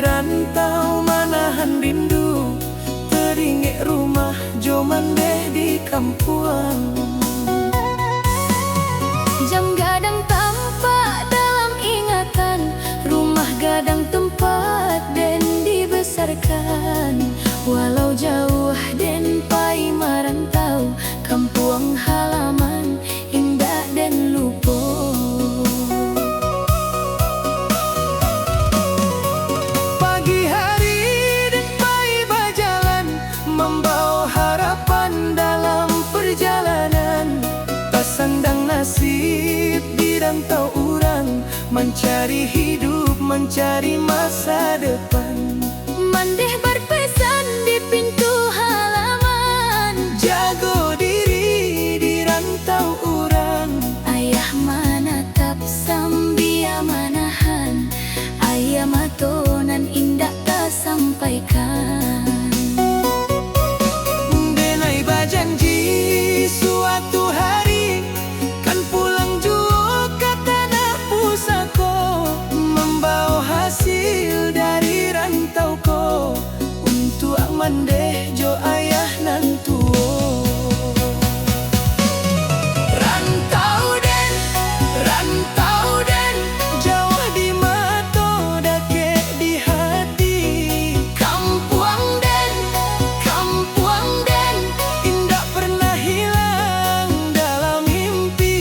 rantau manahan rindu, teringat rumah jo mandeh di kampung. Jam gadang tampak dalam ingatan, rumah gadang tempat den dibesarkan. Walau jauh den pai merantau, kampung halaman indah dan lupa. Pagi hari den pai berjalan, membawa harapan dalam perjalanan. Tak sandang nasib di rantau orang, mencari hidup, mencari masa depan. Mandeh berpesan di pintu halaman, jago diri di rantau orang. ayah manatap sambia manahan, ayah matonan indah tak sampaikan. Denai bajanji suatu hari kan pulang juga ke tanah pusako, membawa hasil dari rantau ko untuk mandeh jo ayah nan tuo. Rantau den jauh di mata dake di hati. Kampuang den indah pernah hilang dalam mimpi.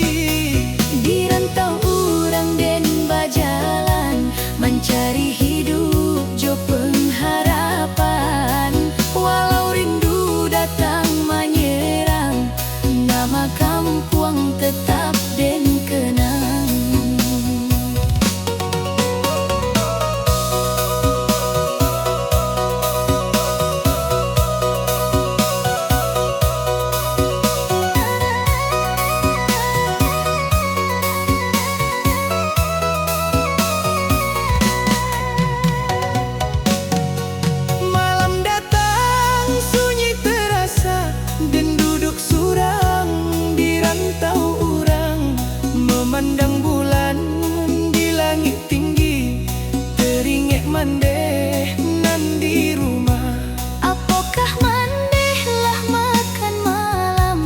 Di rantau orang den berjalan, mencari hidup jo pengharapan. Walau rindu datang menyerang, nama kampung tetap den kenang. Malam datang sunyi terasa, dan duduk surang di rantau orang, memandang bulan di langit tinggi, teringat mandeh nan di rumah. Apakah mandeh lah makan malam?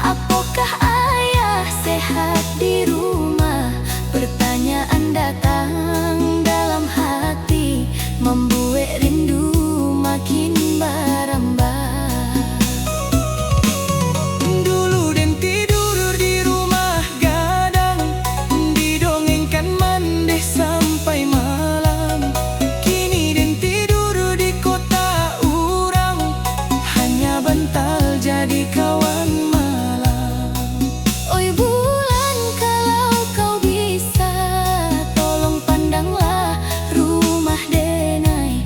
Apakah ayah sehat di rumah? Pertanyaan datang dalam hati, membuat rindu makin berambah. Dulu den tidur di rumah gadang, didongengkan mandeh sampai malam. Kini den tidur di kota orang, hanya bantal jadi kawan malam. Oi bulan, kalau kau bisa, tolong pandanglah rumah denai.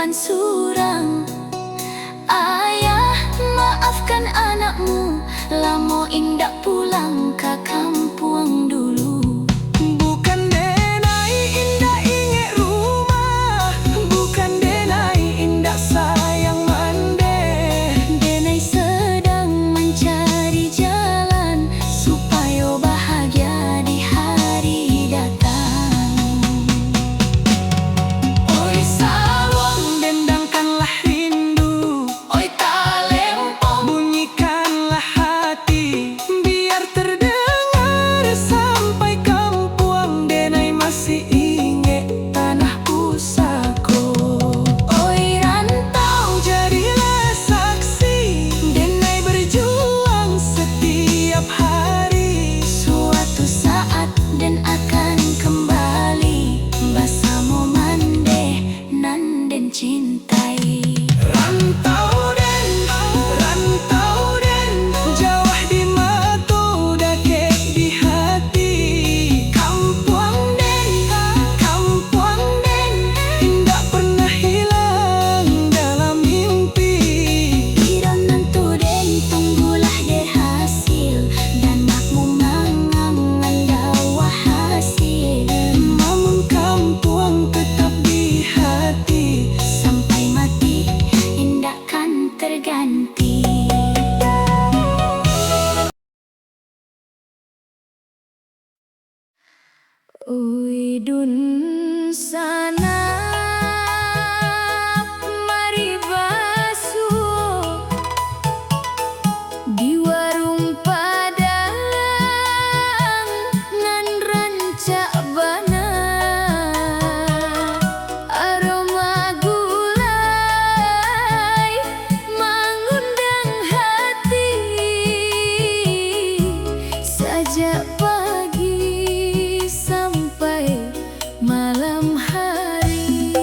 sopan surang. Ayah, maafkan anakmu, lamo indak pulang ke kampung dulu. Bukan denai indah ingat rumah, bukan denai indah sayang mande. Denai sedang mencari jalan supaya bahagia di hari datang. Oi sawang, dendangkanlah rindu. Oi talempong, bunyikanlah hati, biar terdengar sampai kampung. Denai masih ingat tanah pusako. Oi rantau, jadilah saksi, denai berjuang setiap hari. Suatu saat dan akan kembali bersama mande nan den cintai. Rantau den, jauh di mata, dakek di hati. Kampung den, indah pernah hilang dalam mimpi. Irang nantu den, tunggulah deh hasil, dan makmu mangangan dawa hasil. Namun kampung tetap di hati. Sampai mati indah kan terganti. Uidun sana mari basuh di warung Padang nan rancak bana, aroma gulai mengundang hati. Sejak pagi sampai malam hari.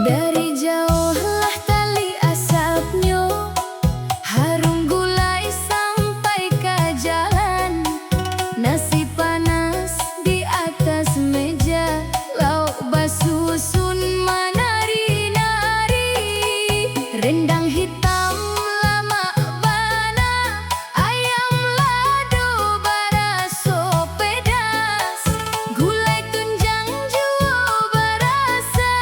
Dari jauhlah tali asapnya, harum gulai sampai ke jalan. Nasi panas di atas meja, lauk basusun menari-nari. Rendang hitam lama bana, ayam lado baraso pedas. Gulai tunjang jua berasa,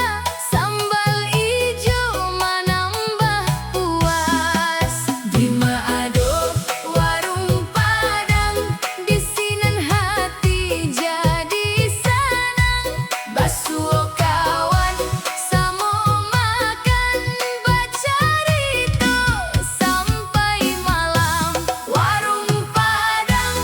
sambal ijo menambah puas. Di Maado warung Padang, di sinan hati jadi senang. Basuh kawan samo makan, bacarito sampai malam. Warung Padang,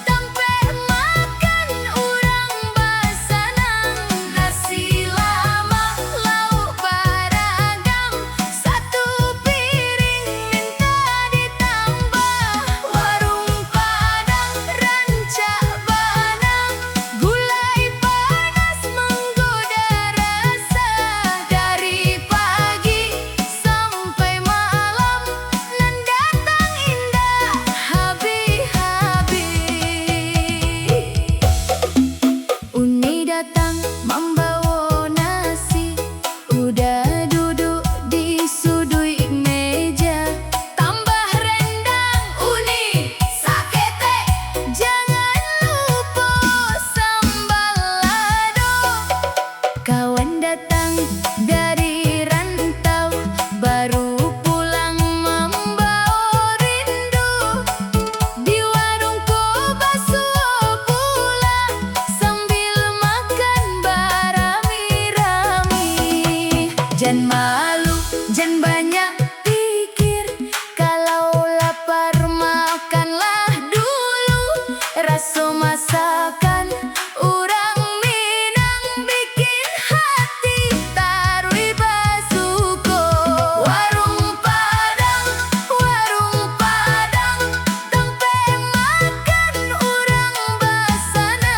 tempe makan urang basanang. Nasi lama, lauk beragam, satu piring minta ditambah. Warung Padang rancak banang, gulai panas menggoda rasa. Dari pagi sampai malam, nan datang indah habis-habis. Uni datang membawa nasi, udah duduk di sudut meja. Tambah rendang, uni, sakete, jangan lupa sambal lado. Kawan datang dari rantau, baru pulang membawa rindu. Di warungku basuh pula, sambil makan berami-rami. Jan malu, jan banyak pikir, kalau lapar makanlah dulu. Rasa masakan urang Minang bikin hati tarui basuko. Warung Padang, tempe makan urang basana.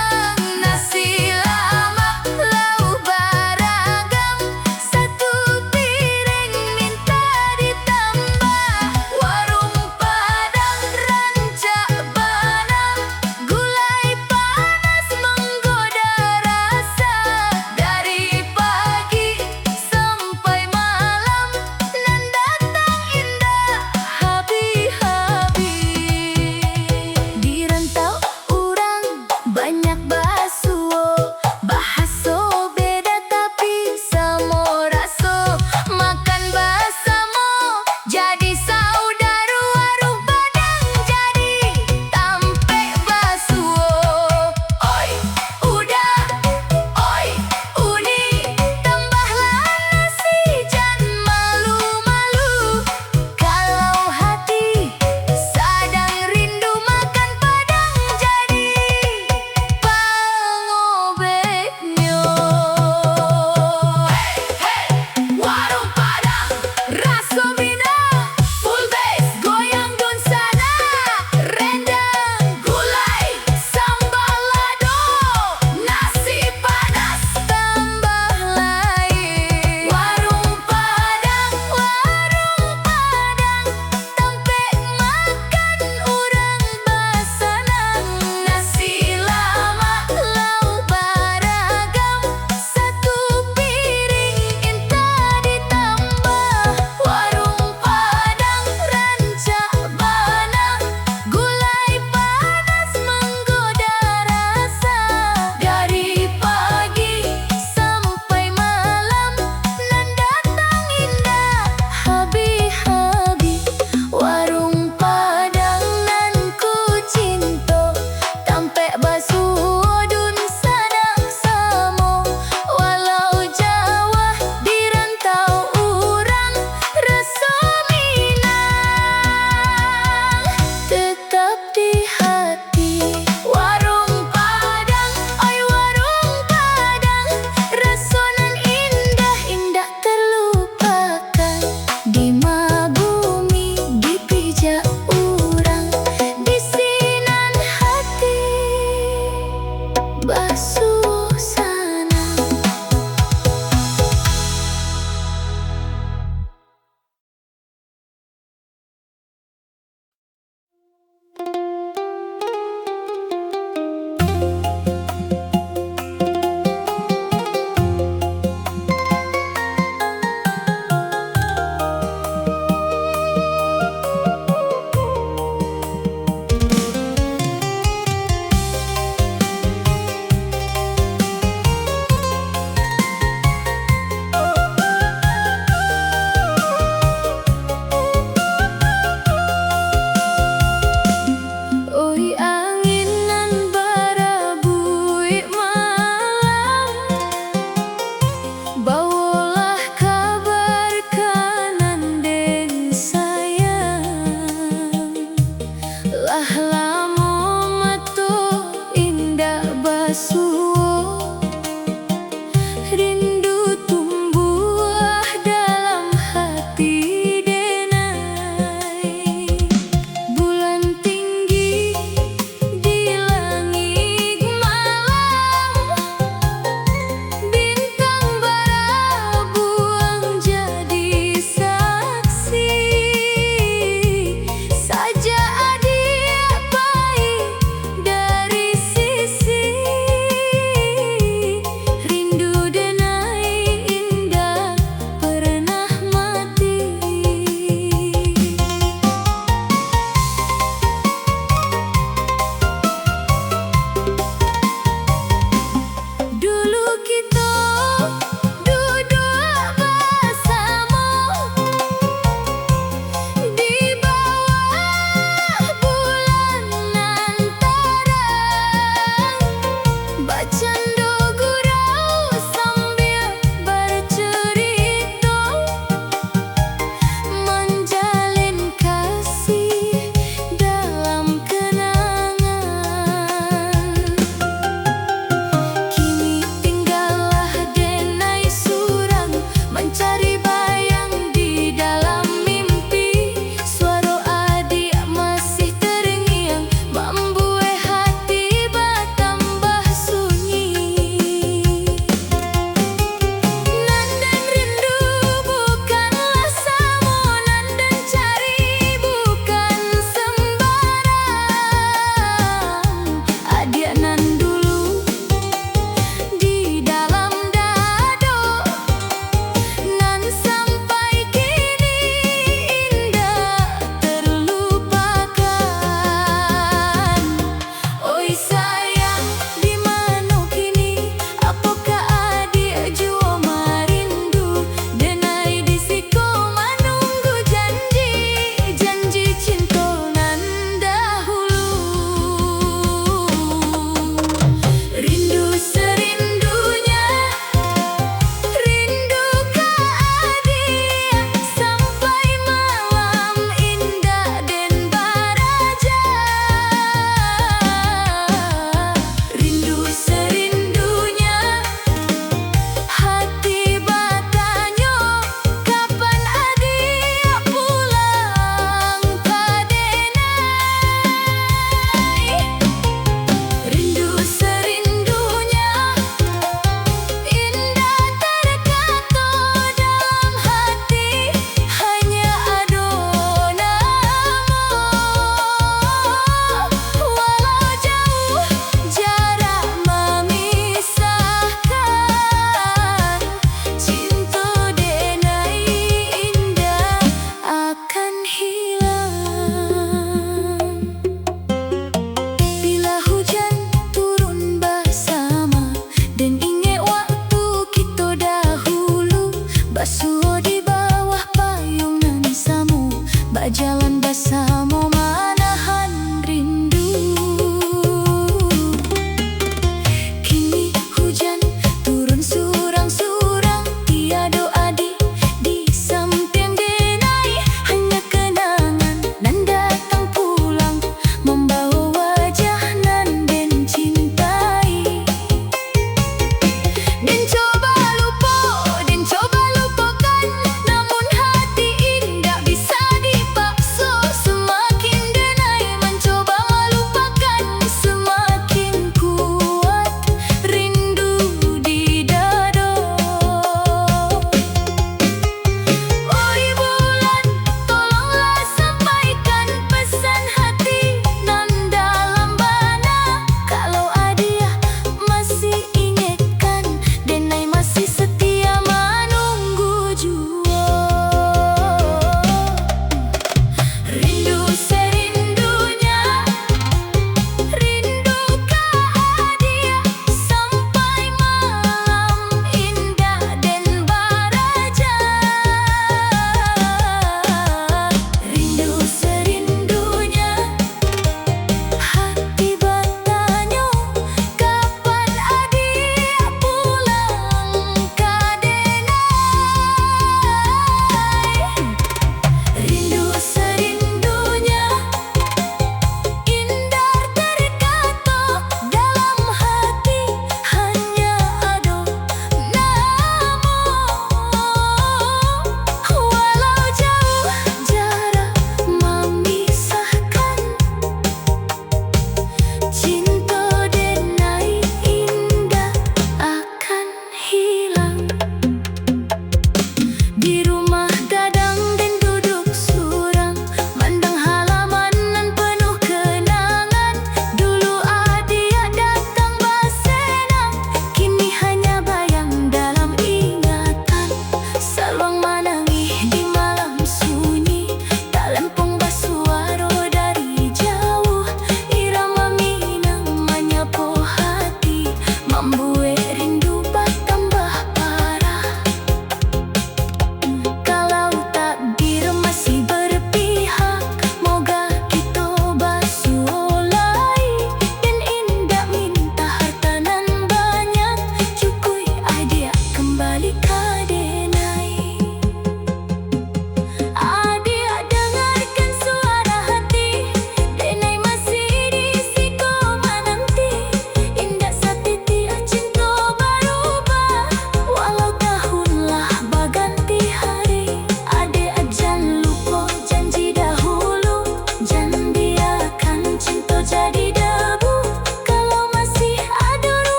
basuh sana.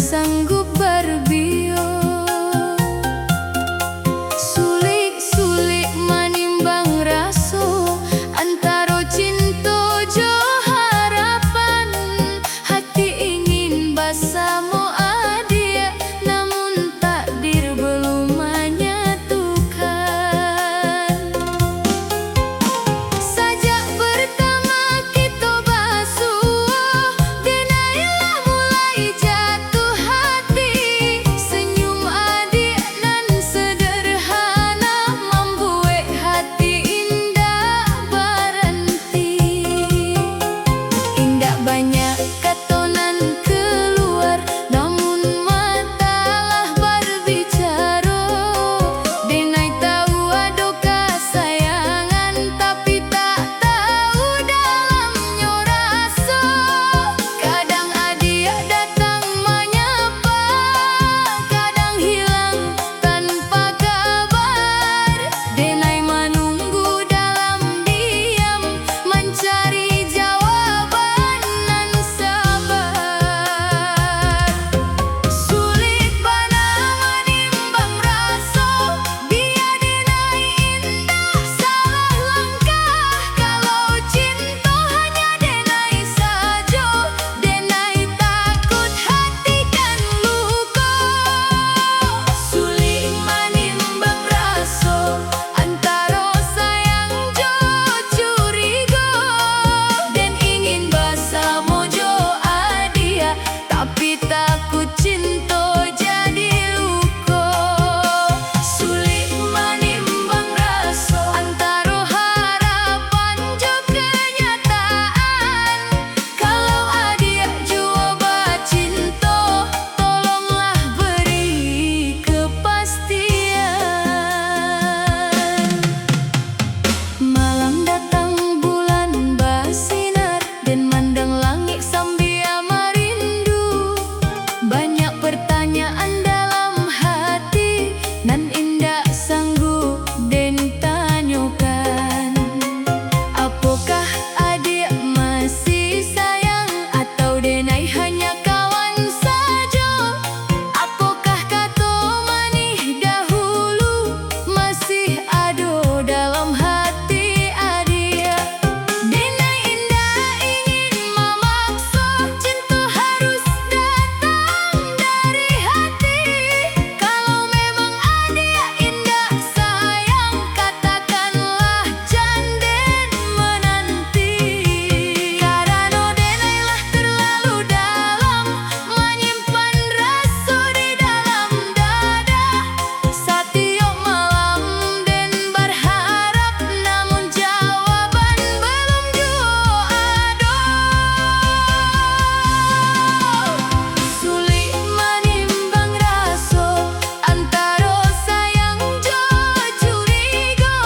sanggup berbio. Sulik-sulik manimbang raso antaro cinta jo harapan. Hati ingin bersama adia, namun takdir belum menyatukan. Sajak pertama kita basuh, denailah mulai jatuh hati. Senyum adik nan sederhana membuat hati indah berhenti. Indah banyak katonan keluar, namun matalah berbicara. Denai tahu ada kesayangan, tapi tak tahu dalamnya rasa. Kadang adik datang menyapa, kadang hilang tanpa kabar. Denai menunggu dalam diam, mencari jawaban nan sabar. Sulit bana menimbang rasa, biar denai indah salah langkah. Kalau cinta hanya denai saja, denai takut hati kan luka. Sulit menimbang rasa antara sayang jo curiga, dan ingin bersama jo adia, tapi takut cinta jadi luka. Sulit menimbang rasa antara harapan jo kenyataan. Kalau adia jua bercinta, tolonglah beri kepastian. Malam datang bulan bersinar, dan mandang langit sambil merindu. Banyak pertanyaan dalam hati, nan indah sanggup den tanyakan. Apakah adik masih sayang, atau denai hanya kawan saja? Apakah kata manis dahulu masih ada dalam hati adia? Denai indah ingin memaksa, cinta harus datang dari hati. Kalau memang adia indah sayang, katakanlah janden menanti. Karena denailah terlalu dalam, menyimpan rasa di dalam dada. Setiap malam den berharap, namun jawaban belum jua ada. Sulit menimbang rasa antara sayang jo curiga,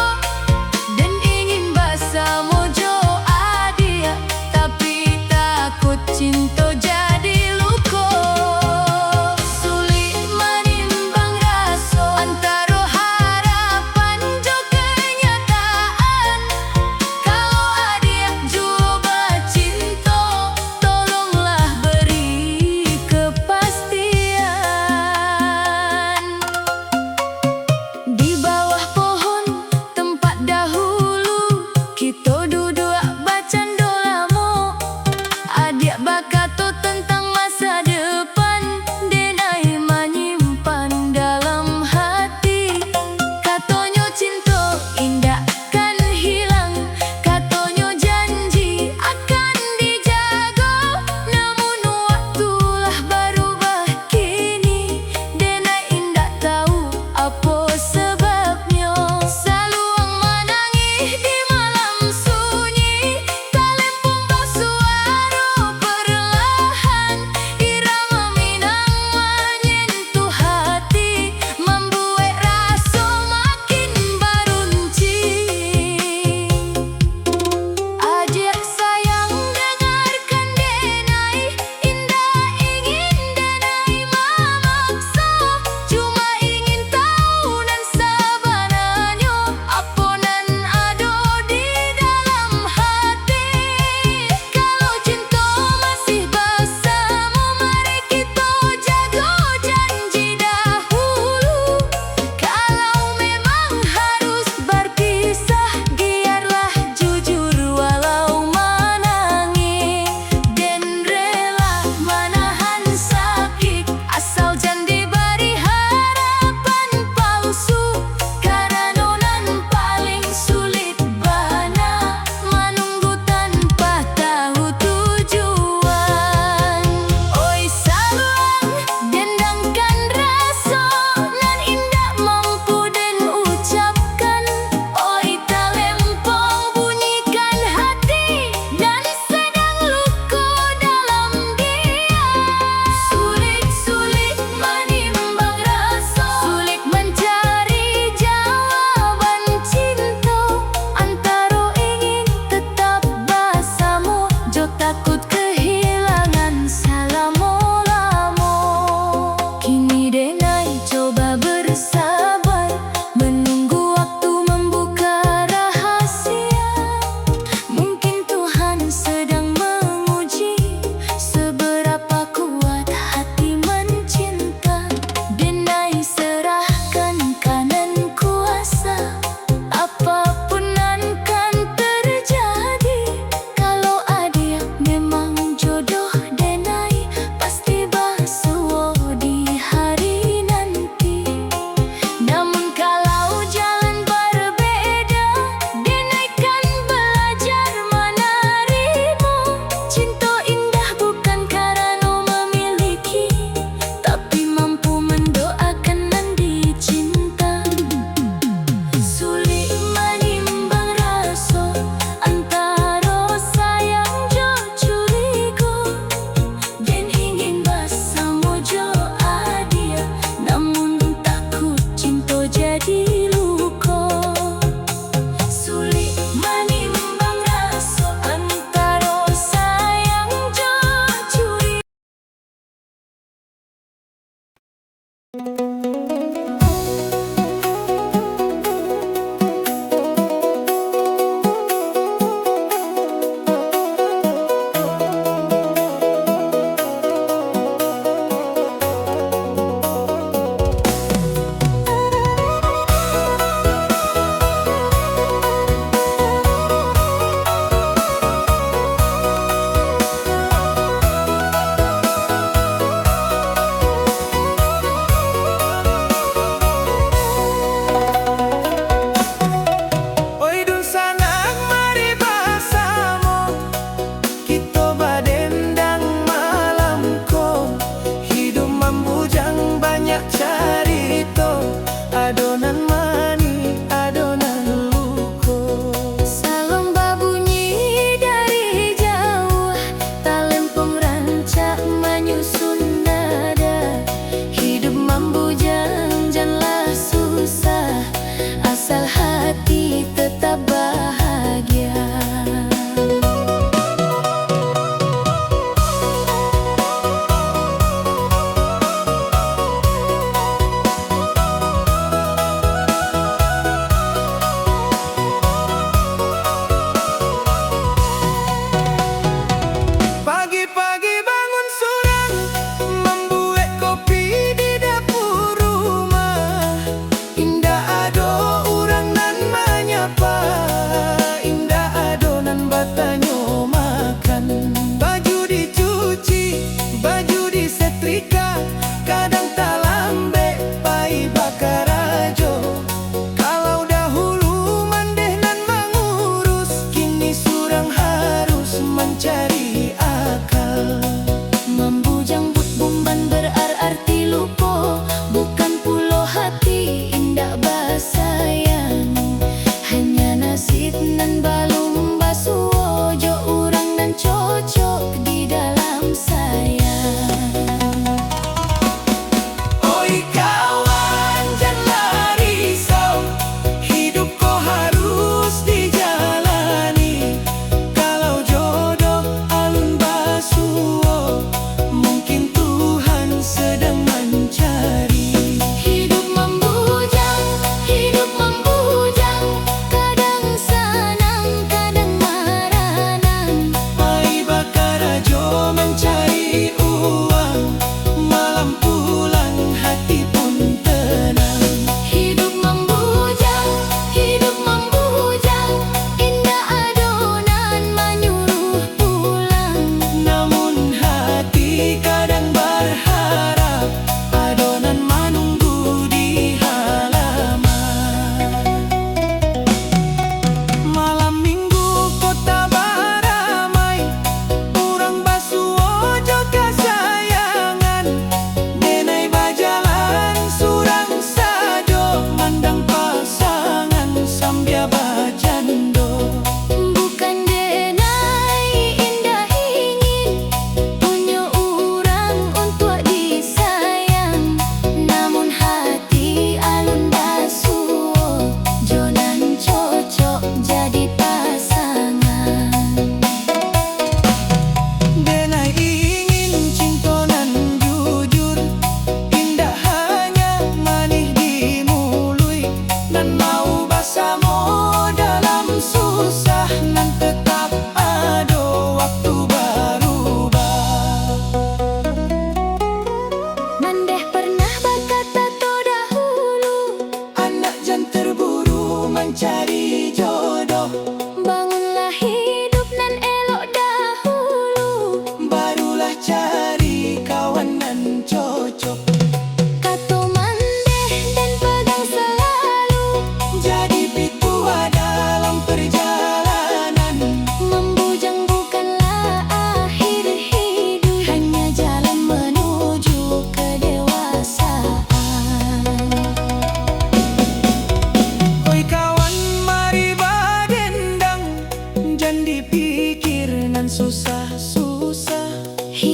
dan ingin bersama jo adia, tapi takut cinta jadi luka. Sulit menimbang rasa antara harapan jo kenyataan. Kalau adia jua bercinta, tolonglah beri kepastian. Di bawah pohon tempat dahulu kita duduk bercanda lama. Adik berkata tentang masa depan, denai menyimpan dalam hati. Katanya cinta indah kan hilang, katanya janji akan dijaga. Namun waktulah berubah kini, denai indah tahu apa sebabnya. Saluang menangis di malam sunyi, talempong bersuara perlahan.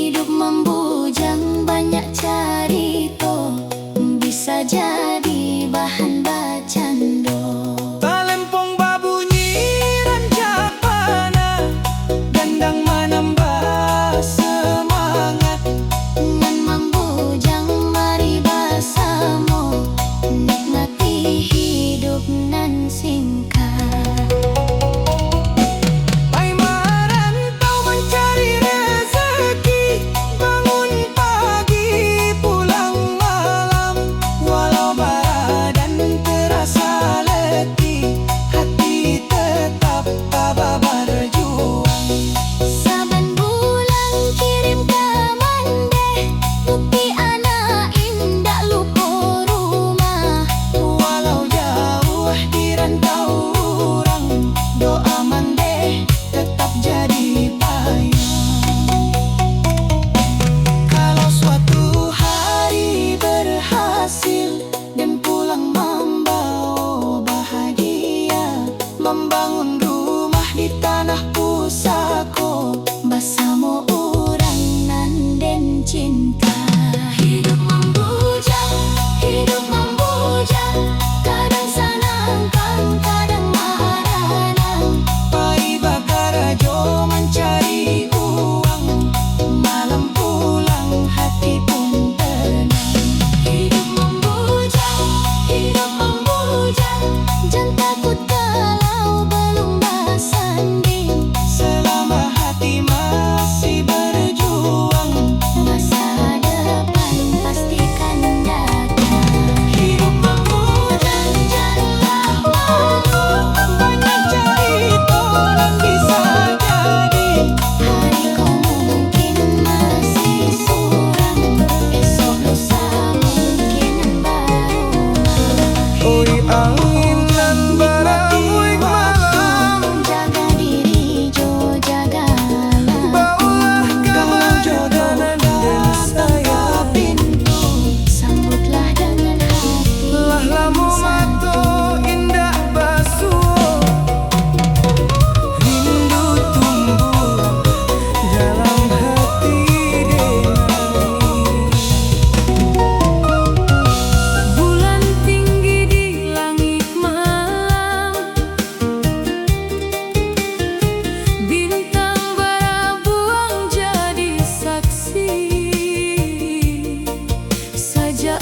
Hidup membujang banyak carito, bisa jadi bahan bacando. Talempong babunyi rancak panah, gendang menambah semangat. Nan membujang mari bersama, nikmati hidup nan singkat. Pai merantau mencari rezeki, bangun pagi pulang malam. Walau badan terasa letih, hati tetap tabah berjuang. Saban bulan kirim ke mandeh, bukti anak indah lupa rumah. Walau jauh di rantau orang, doa mandeh tetap jadi payung. Kalau suatu hari berhasil dan pulang membawa bahagia, membangun rumah di tanah pusako Bersama orang nan den cinta. Hidup membujang, kadang senang, kadang marah. pai bakar jo mencari uang, malam pulang hati pun tenang. Hidup membujang, jangan takut kalau belum bersanding. Selama hati masih berjuang, Masa depan pastikan datang. hidup membujang, Janganlah malu, banyak cerita dan bisa jadi. hari kau mungkin masih suram, esok lusa mungkin baru. Oi angin dan barai malam, Jaga diri jo, jagalah. bawalah kalau jodoh datang pintu. Sambutlah dengan hati. Lah lamu mato indah basuh, rindu tumbuh dalam hati denai. Bulan tinggi di langit malam, bintang berabuang jadi saksi. Saja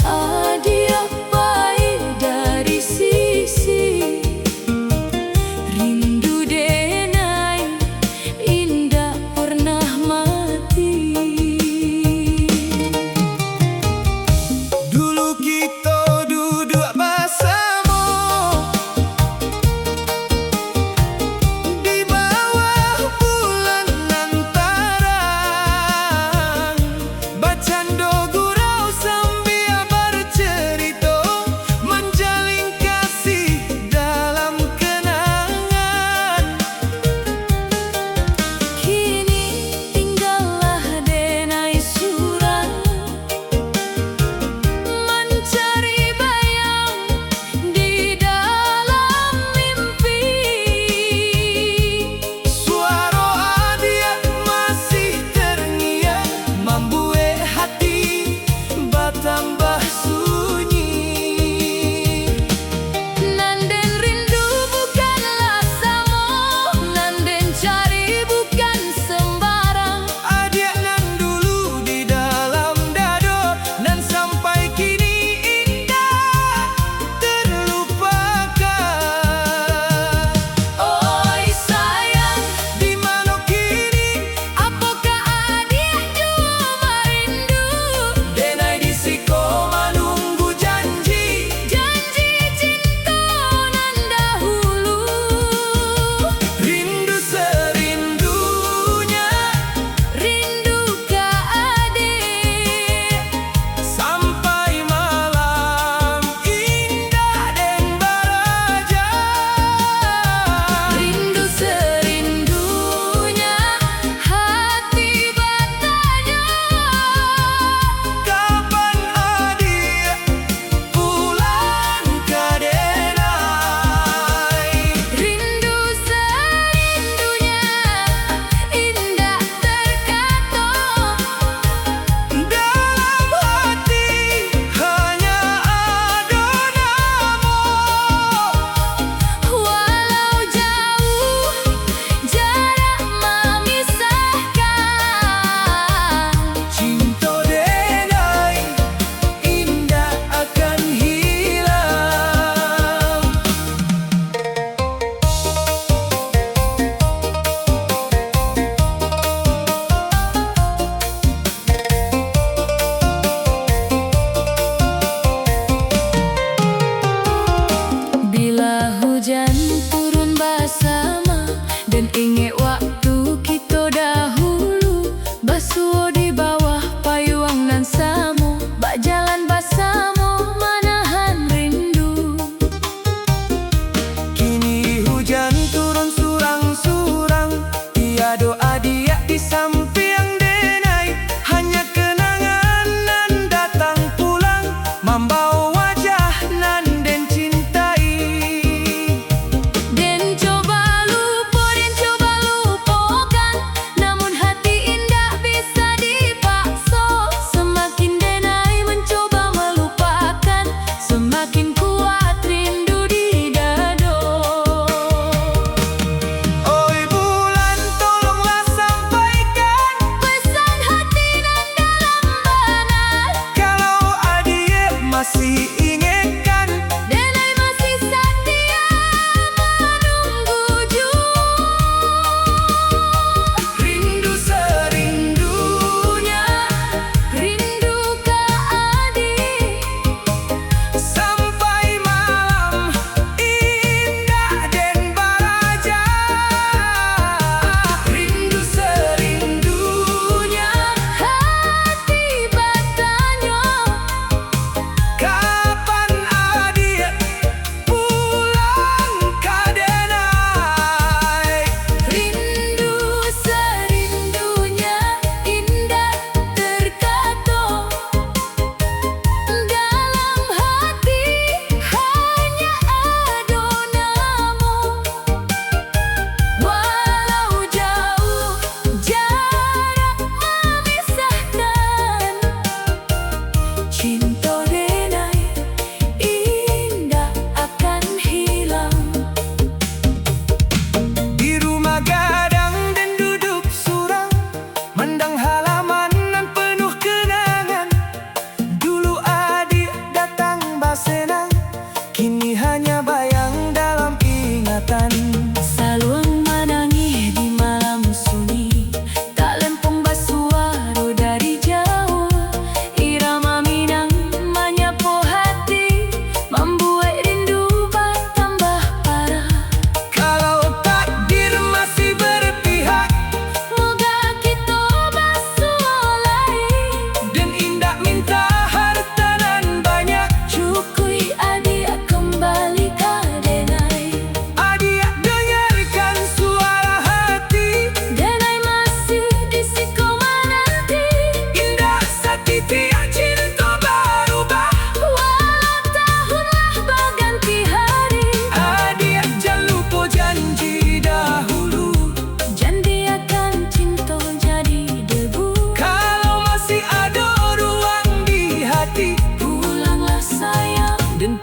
dia baik dari sisi, rindu denai indah pernah mati. Dulu kita duduk bersama di bawah bulan lantaran, bacando gurau sambil bercerita, menjalin kasih dalam kenangan. Kini tinggallah denai surat, mencari bayang di dalam mimpi. Suara dia masih terngiang, membuat hati bertambah sunyi. Nanden rindu bukanlah samo, nanden cari bukan sembarang. Adik nan dulu di dalam dado, nan sampai kini indah terlupakan. Oi sayang, Di mana kini apakah adik jua merindu? denai di siko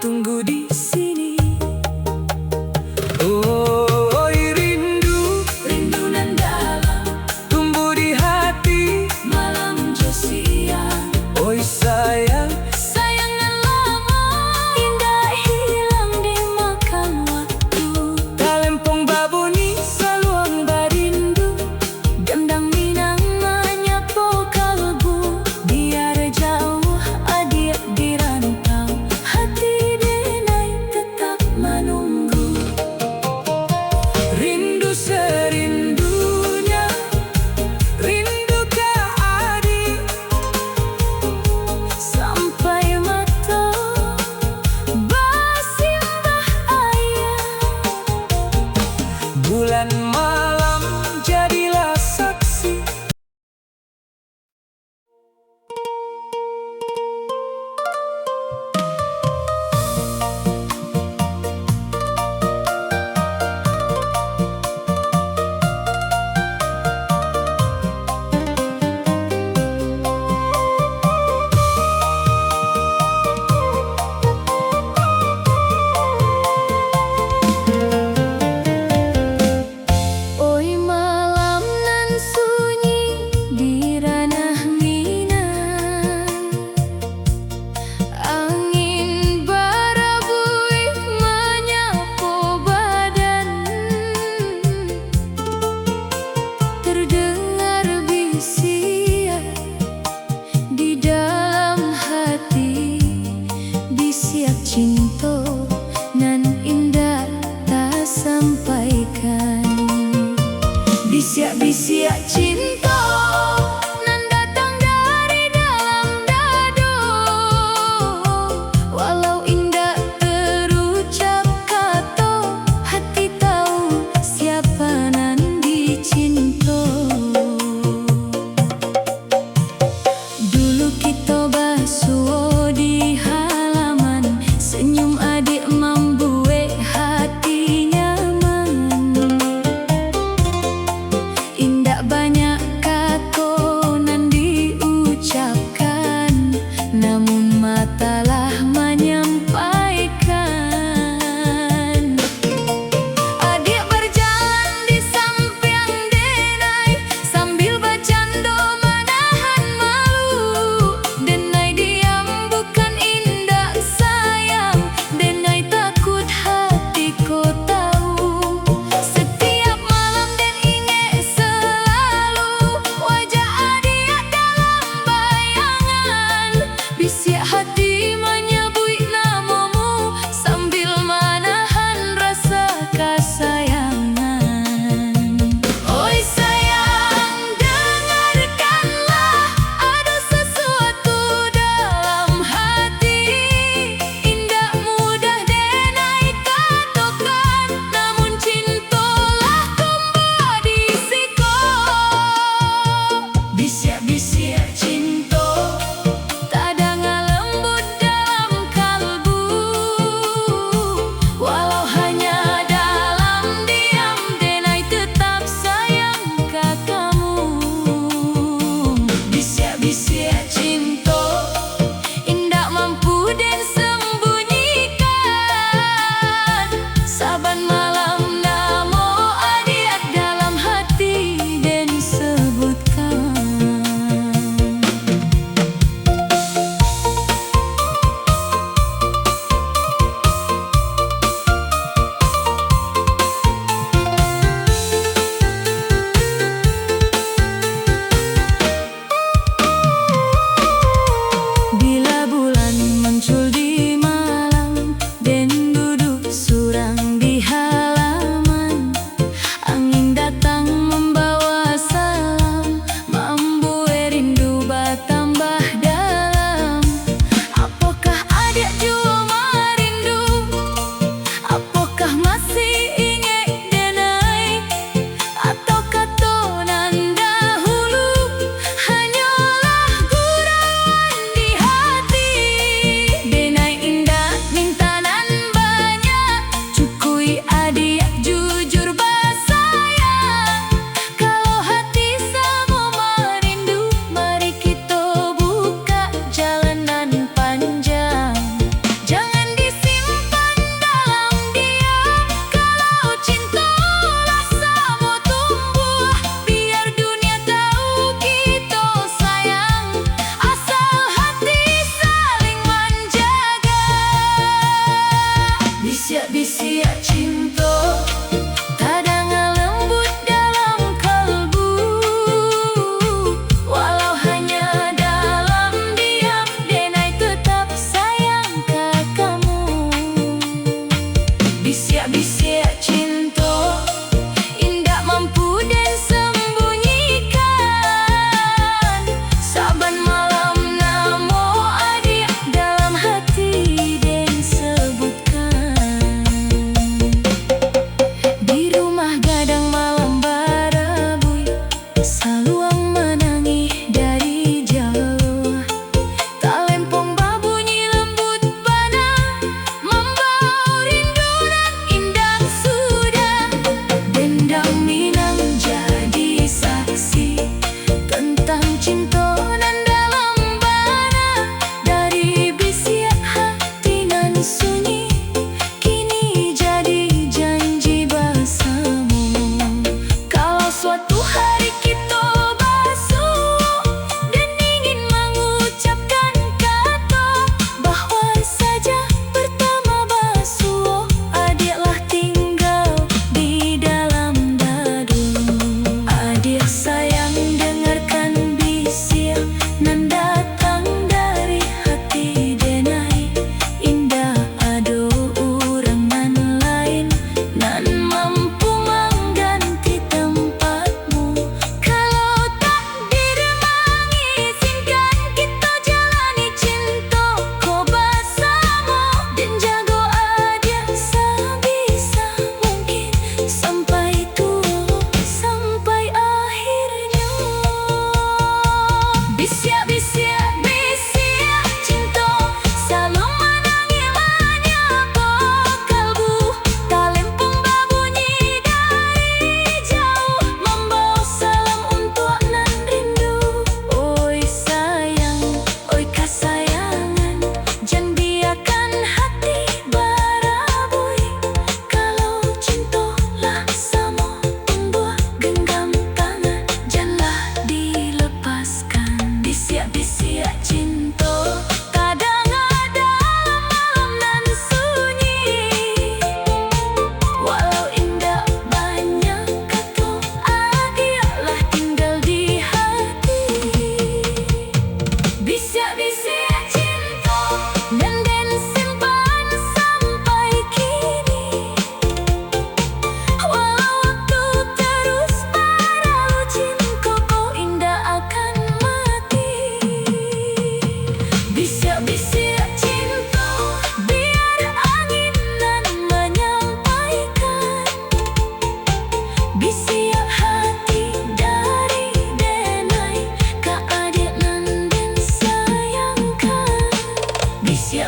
tunggu di sini. Oh, rindu, Rindu nan dalam tumbuh di hati. malam jo siang. Oi sayang, Sayang nan lama indah hilang dimakan waktu. talempong baboni saluang barindu. Gendang minang menyapu kalbu. Biar jauh adik di rantau, hati denang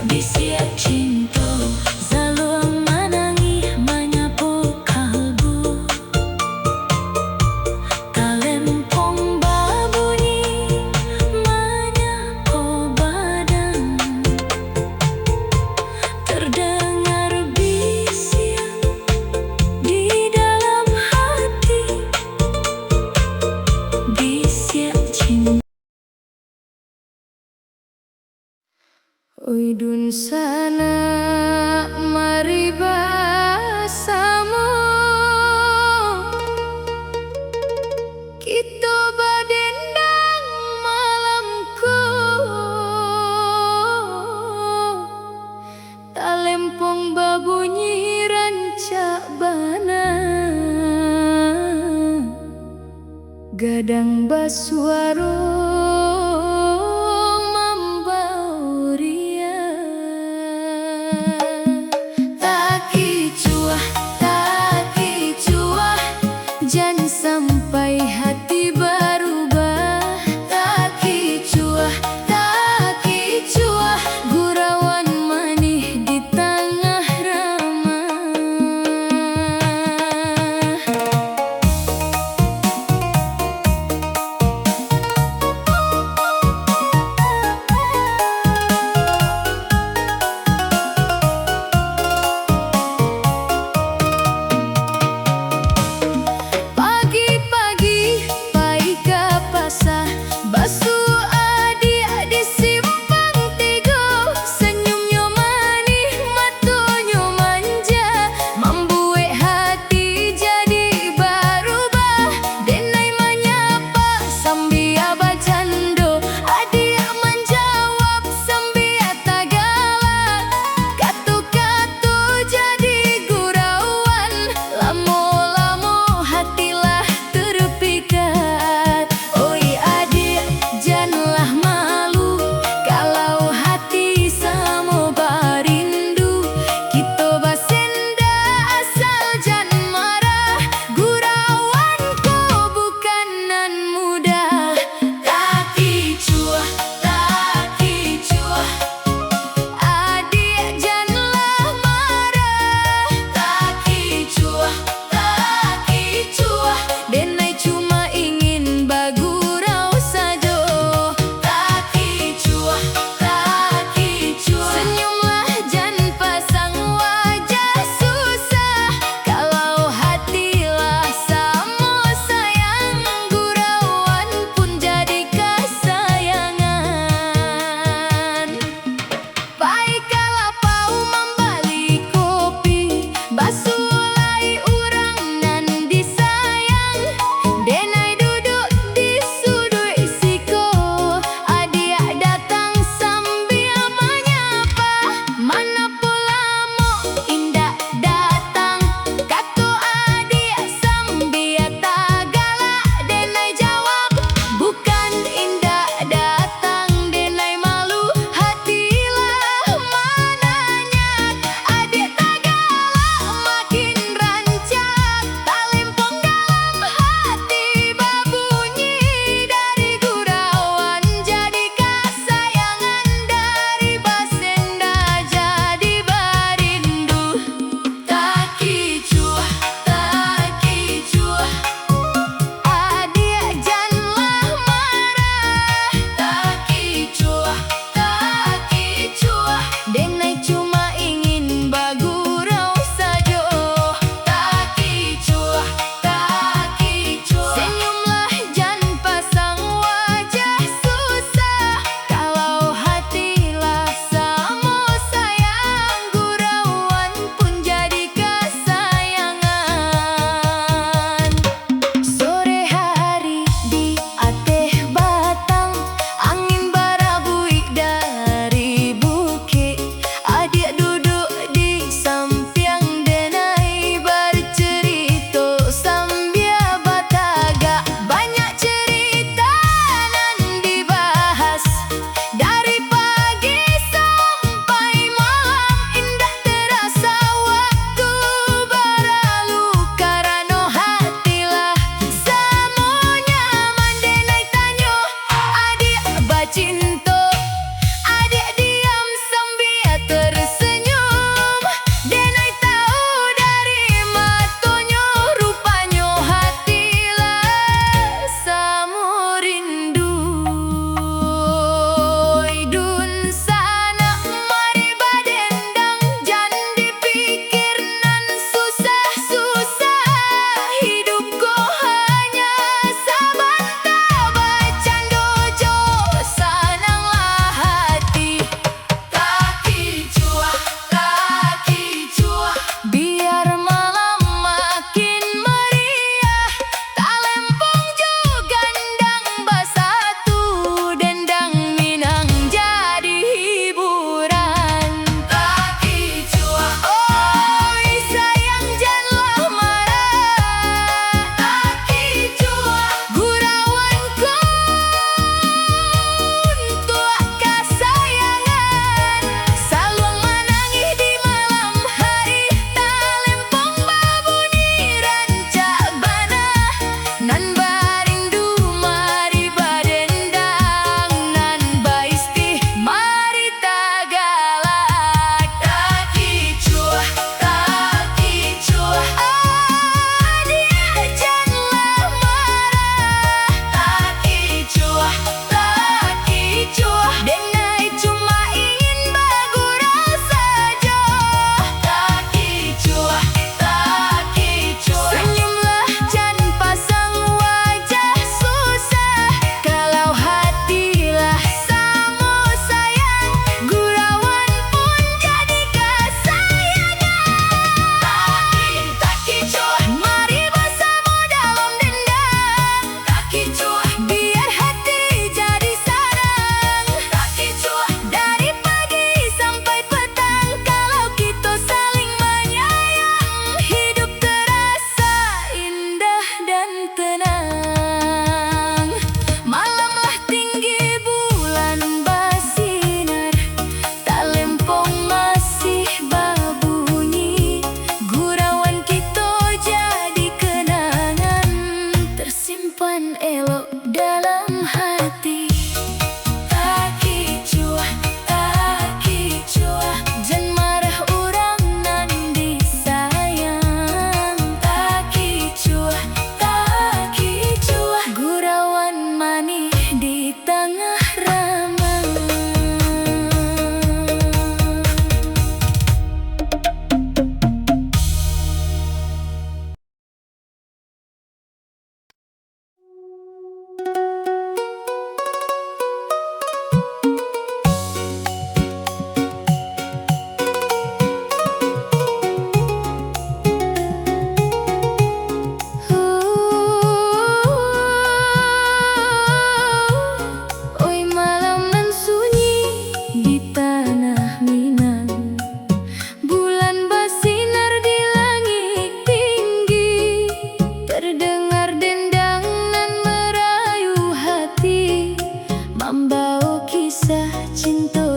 bisia cinta Zaluang manangi manyapo kalbu Talempong babunyi manyapo badan Terdengar bisian di dalam hati Bisia cinta Uidun sana mari bersama Kita berdendang malamku Talempong babunyi rancak bana Gadang basuaro Jangan sampai hati berubah Tak kicuah, gurauan manih di tengah ramah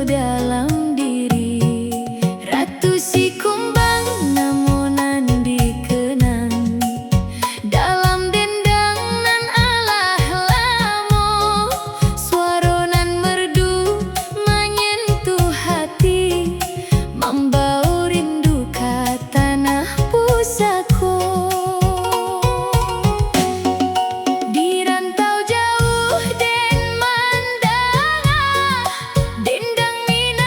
dalam diri. Ratu si kumbang namonan dikenang dalam dendangan alah lamo. Suaronan merdu menyentuh hati, membawa rindu ke tanah pusako. Di rantau jauh den mandanga, dendang mina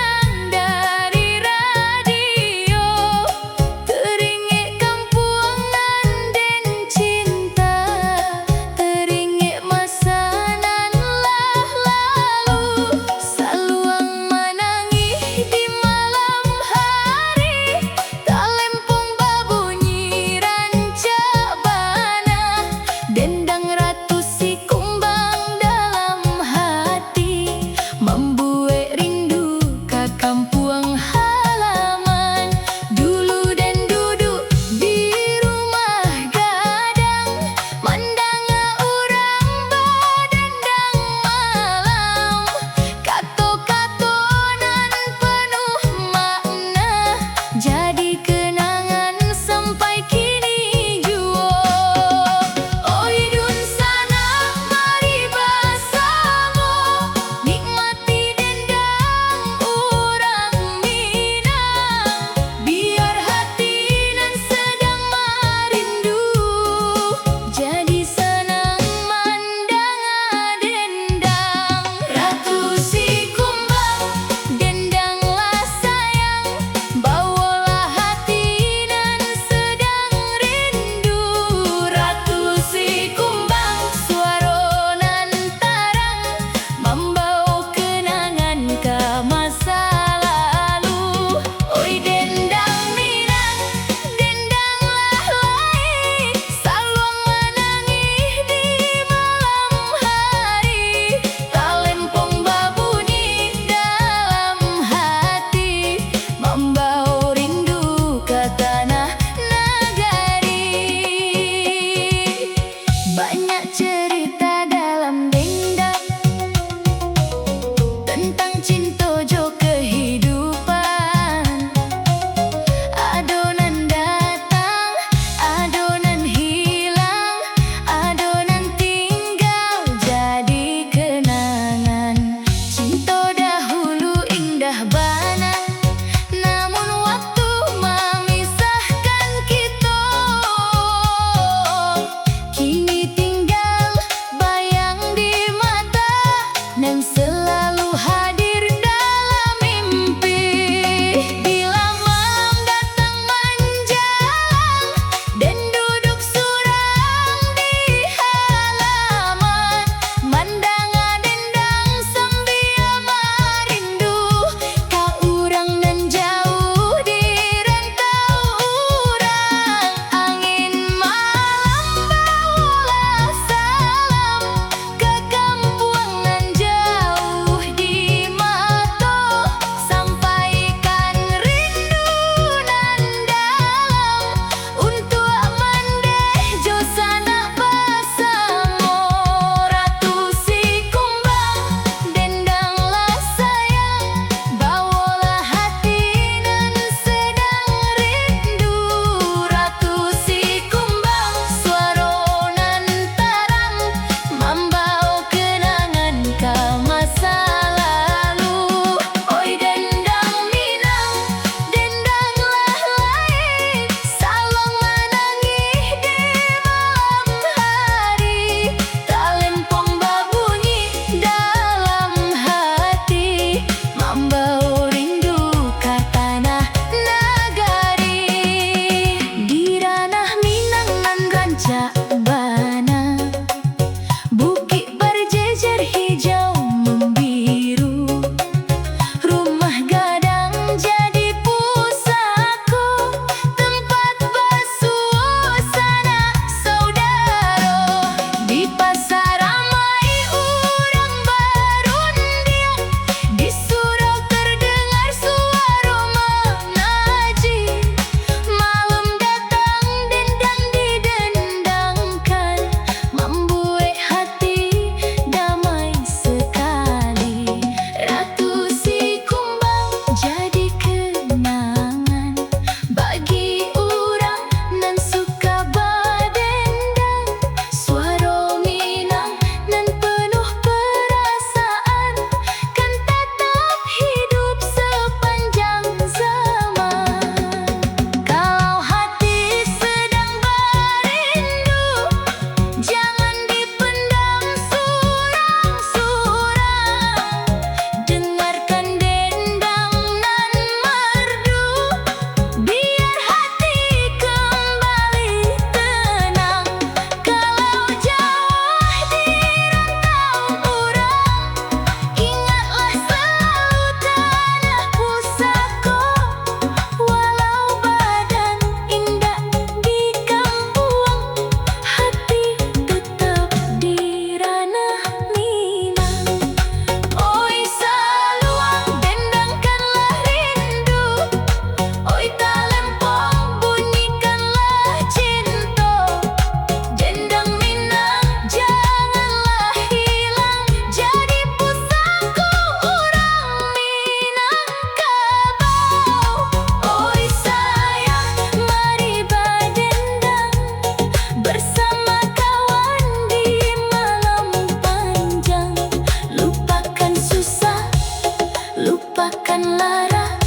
lupakan lara,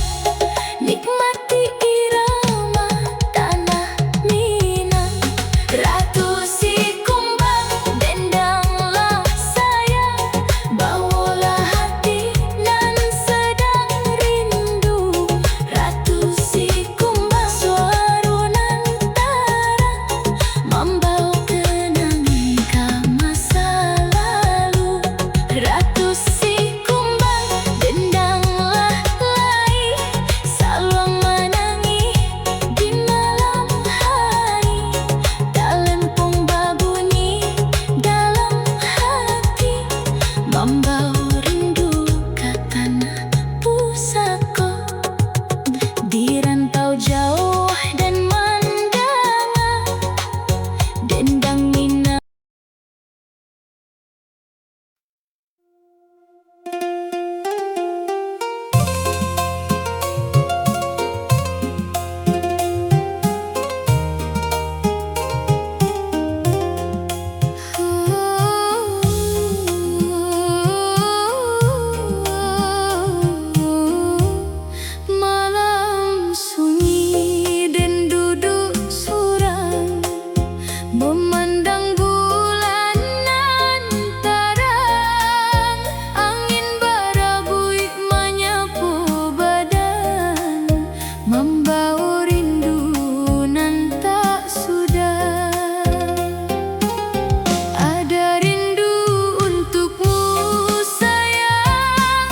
nikmati irama tanah Minang. Ratu si kumbang, dendanglah sayang, bawalah hati nan sedang rindu. Ratu si kumbang, suara nantara, membawa kenangan ke masa lalu. Ratu si kumbang, dendanglah lai, saluang menangis di malam hari. Talempong babunyi dalam hati, membawa rindu ke tanah pusaka. Di rantau jauh dan mandanga, dendang Minang. Malam sunyi dan duduk surang, memandang bulan nan terang. Angin barabui menyapu badan, membawa rindu nan tak sudah. Ada rindu untukmu sayang,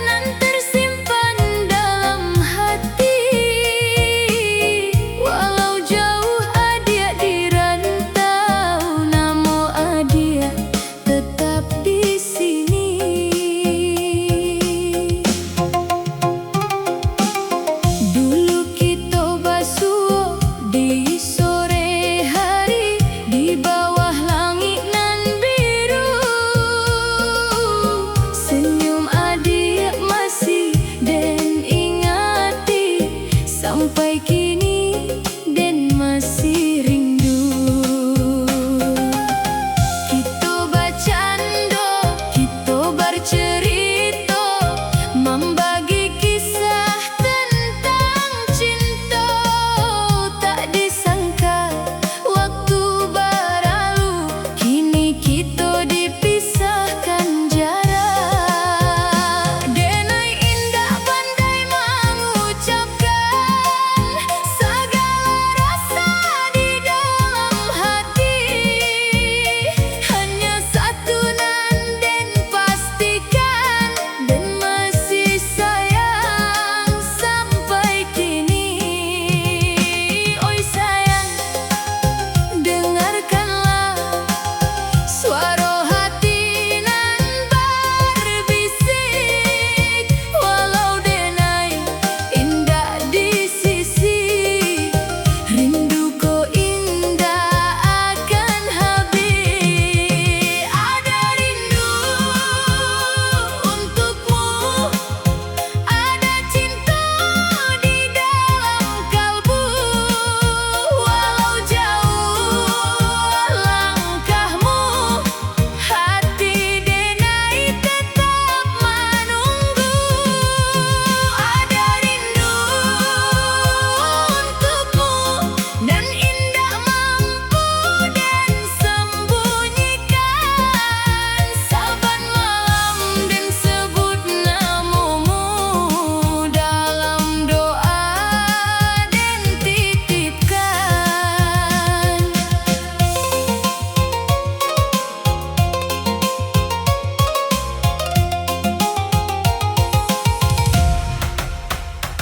nan tersimpan dalam hati. Walau jauh adik di rantau, namun adik tetap di sini. Dulu kita basuh di sore hari, di bawah langit nan biru. Senyum adik masih den ingati, sampai kini den masih rindu. Kita bercanda, kita bercerita, membagi kisah tentang cinta. Tak disangka waktu berlalu, kini kita dipisahkan jarak. Denai indah pandai mengucapkan segala rasa di dalam hati. Hanya satu nan den pastikan, den masih sayang sampai kini. Oi sayang, dengarkanlah suara hati nan berbisik. Walau denai indah di sisi, rindu ko indah akan habis. Ada rindu untukmu, ada cinta di dalam kalbu. Walau jauh langkahmu, hati denai tetap menunggu. Ada rindu untukmu, dan indah mampu dan sembunyikan. Saban malam dan sebut namamu, dalam doa dan titipkan.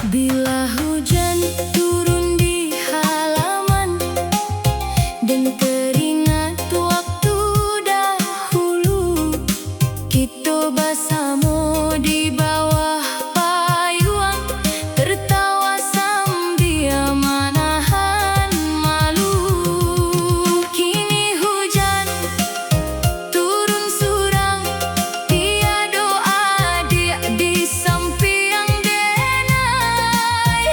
Bila hujan turun di halaman, dan keringat waktu dahulu, kita bersama di bawah payung, tertawa sambil menahan malu. Kini hujan turun surang, tiada adik di samping denai.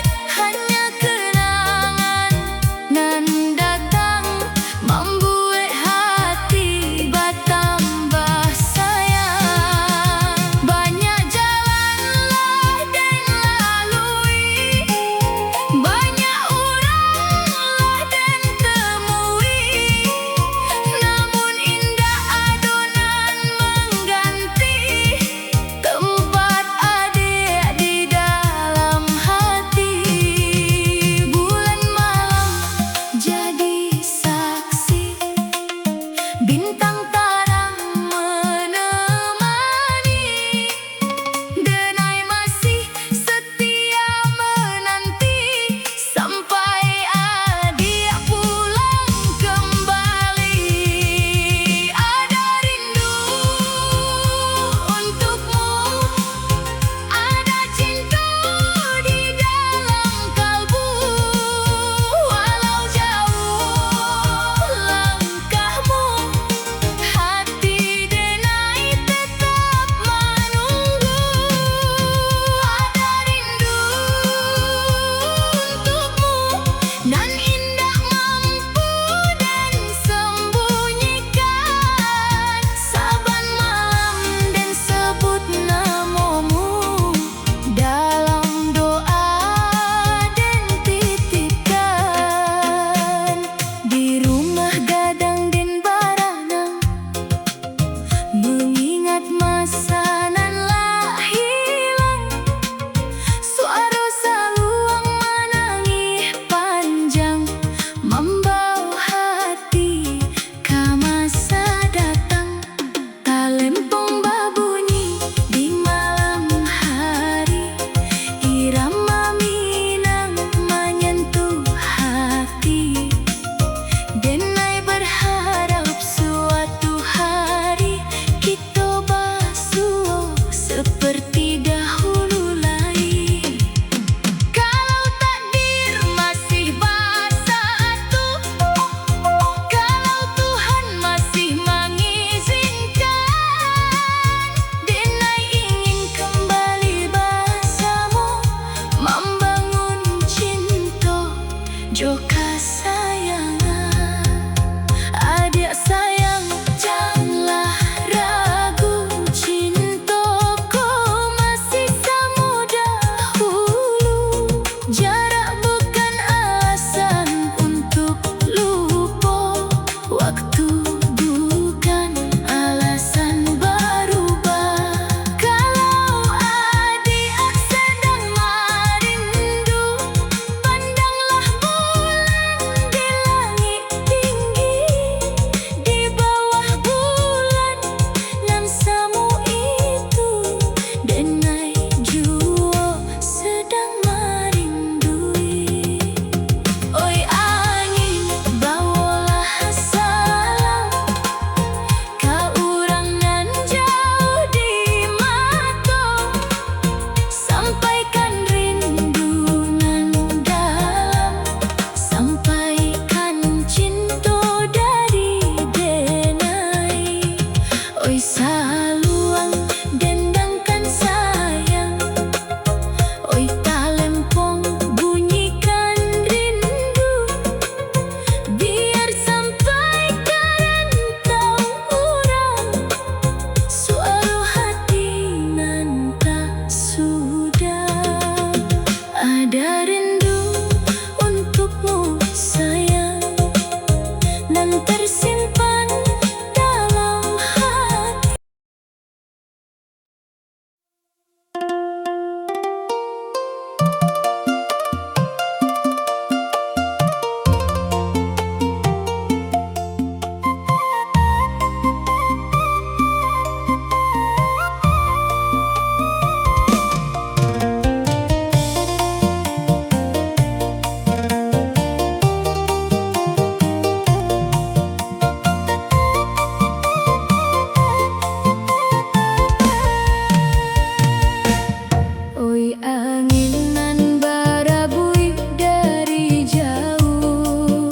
angin nan barabui dari jauh.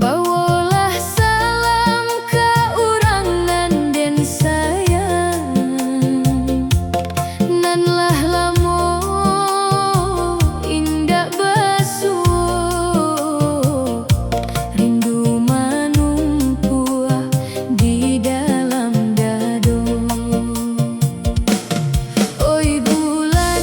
Bawalah salam ka urang nan den sayang, nan lah lamo indak basuh, rindu manumpuah di dalam dado. Oi bulan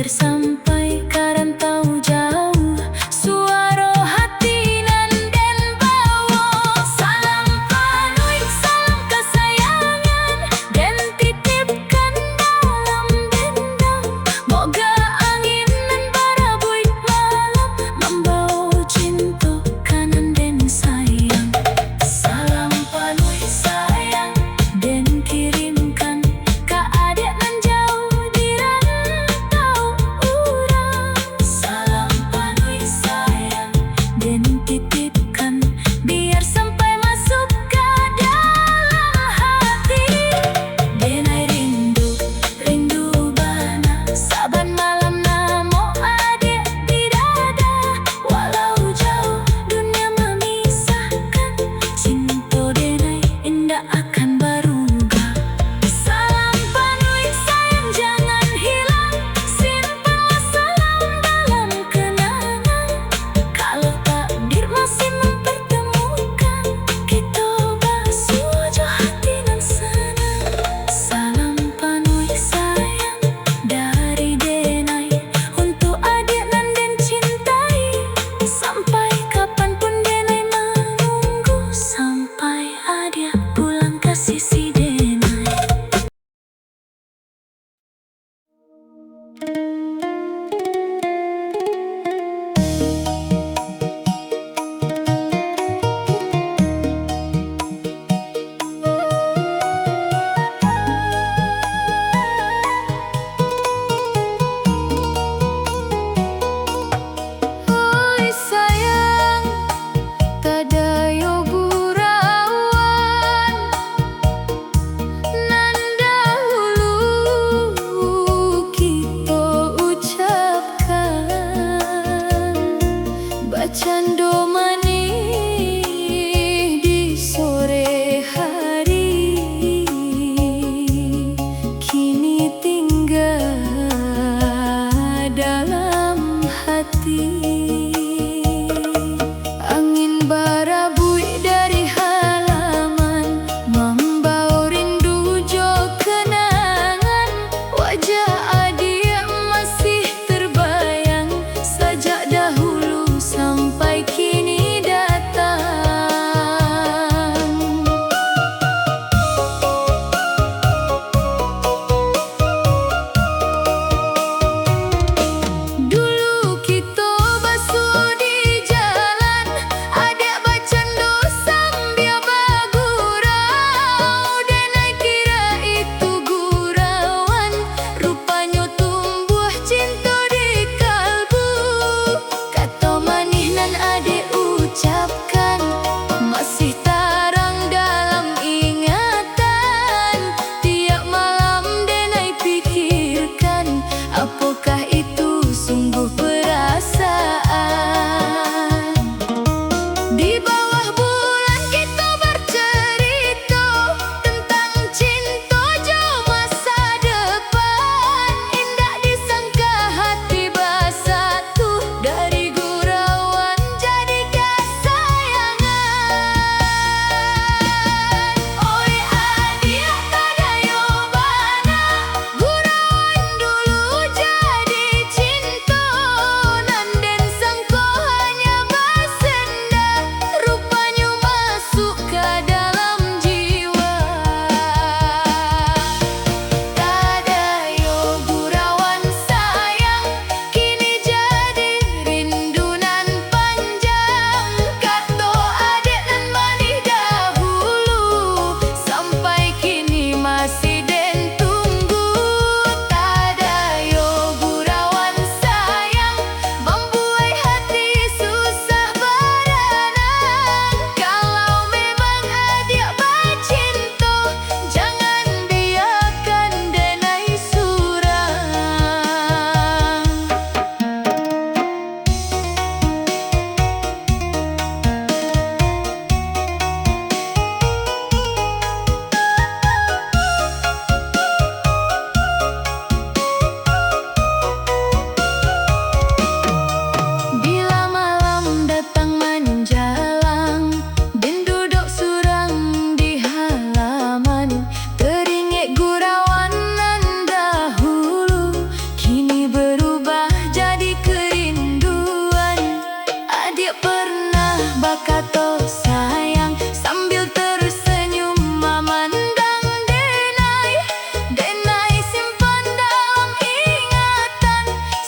biar sampai karantau jauh. Suara hati nan den bawa, salam panuy, salam kesayangan, den titipkan dalam dendam. Moga angin nan barabuy malam, membawa cinta kanan den sayang. Salam panuy sayang, den kirimkan ke adik nan jauh di rantau.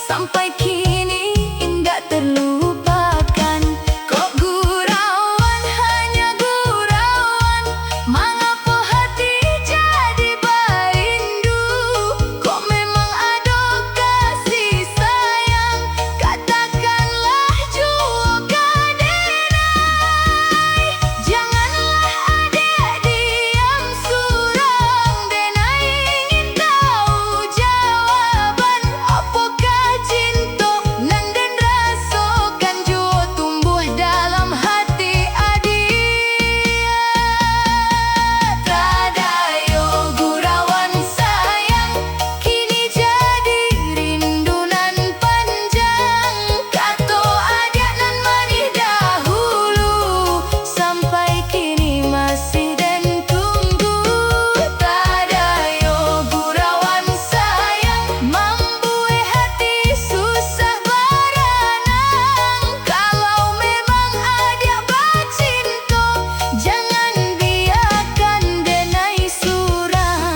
sampai kini indah terlupakan. Kok gurauan hanya gurauan, mengapa hati jadi barindu? Kok memang ada kasih sayang, katakanlah juga denai. Janganlah adik diam surang, denai ingin tahu jawaban. Apakah cinta nan den rasakan jua tumbuh dalam hati adik? Tadayo gurauan sayang, kini jadi rindunan panjang. Kato adik nan manis dahulu, sampai kini masih den tunggu. Tadayo gurauan sayang, membuat hati susah berenang. Kalau memang adik bercinta, jangan biarkan denai surang.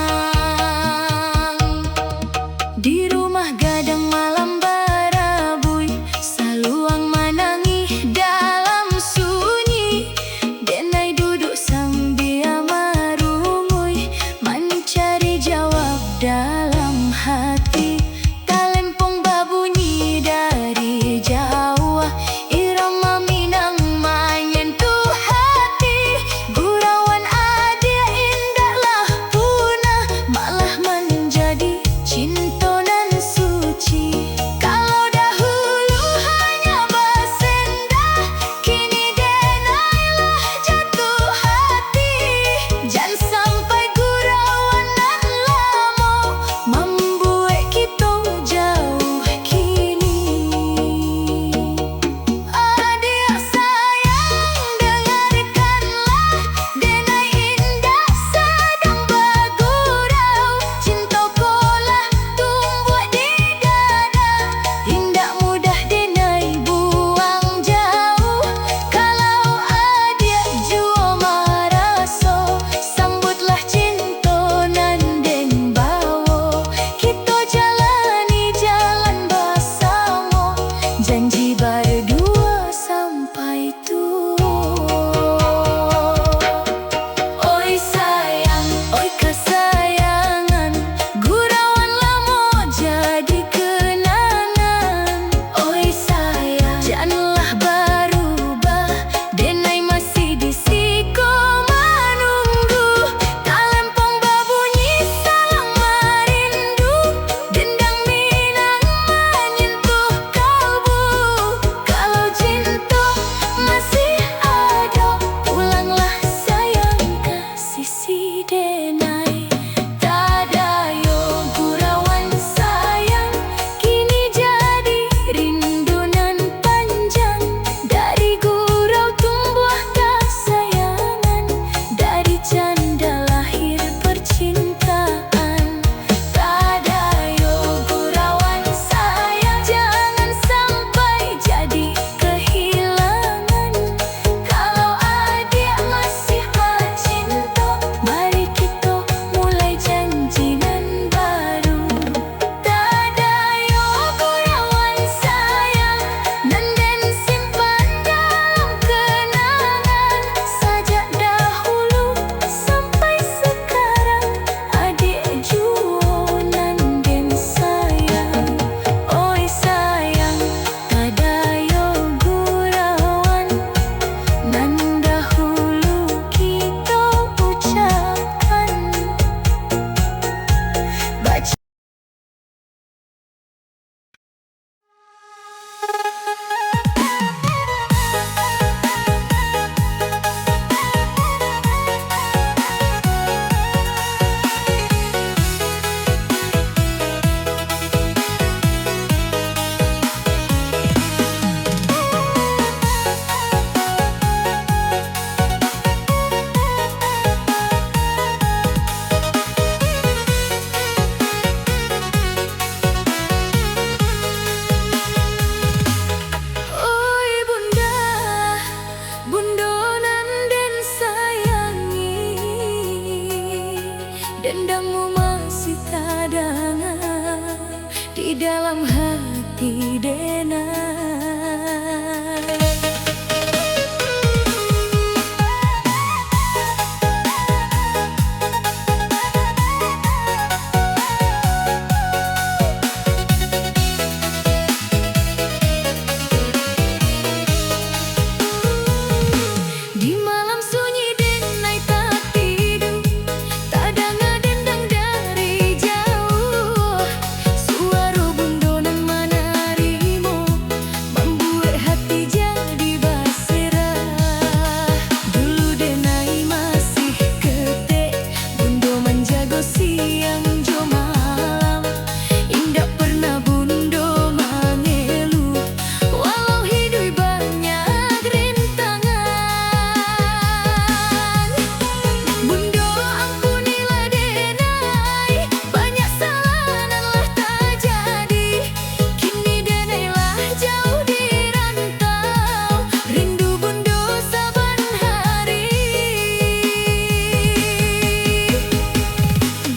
Di rumah gadang malam barabui, saluang menangis dalam sunyi. Denai duduk sambil merungui, mencari jawab dalam hati. Talempong berbunyi dari jauh, irama Minang menyentuh hati. Gurauan adik indahlah punah, malah menjadi cinta nan suci. Kalau dahulu hanya bersendah, kini denailah jatuh hati. Jangan sampai gurauan nan lama membuat kita jauh kini. Adik sayang, dengarkanlah, denai indah sedang bergurau. Cinta kolah tumbuh di dada, indah mudah denai buang jauh. Kalau adik jua merasa, sambutlah cinta nan den bawa. Kita jalani jalan bersama, janji berdua sampai tua. Oi sayang, oi kesayangan, gurauan lama jadi kenangan. Oi sayang, janganlah berubah, denai masih di siku menunggu. Talempong berbunyi salam merindu, dendang Minang menyentuh kalbu. Kalau cinta masih ada, pulanglah sayang ke sisi denai. Tadayo gurauan sayang, kini jadi rindunan panjang. Dari gurau tumbuh kesayangan, dari canda lahir percintaan. Tadayo gurauan sayang, jangan sampai jadi kehilangan. Kalau adik masih bercinta, mari kita mulai janji nan baru. Tadayo gurauan sayang, nan den simpan dalam kenangan. Sejak dahulu sampai sekarang, adik jua nan den sayang. Oi sayang, tadayo gurauan nan dahulu kita ucapkan. Baca dendangmu masih cadangan di dalam hati. hati Denai. Di malam sunyi Denai tak tidur, tak dengar dendang dari jauh. Suara bundonan menarimu membuat hati jadi berserah. Dulu Denai masih ketek, bundo menjaga siang jo malam. Indah pernah bundo mengeluh, walau hidup banyak rintangan. Bundo ampunilah Denai, banyak salah nanlah terjadi. Kini Denai lah jauh di rantau, rindu bundo saban hari.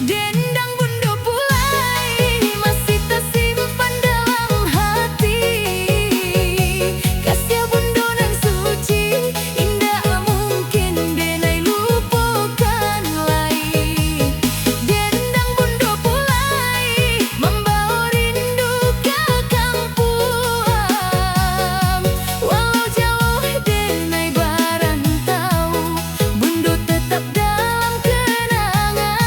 Dendang bundo pulai masih tersimpan dalam hati. Kasih bundo nan suci, indah mungkin Denai lupakan lagi. Dendang bundo pulai membawa rindu ke kampung. Walau jauh Denai berantau, bundo tetap dalam kenangan.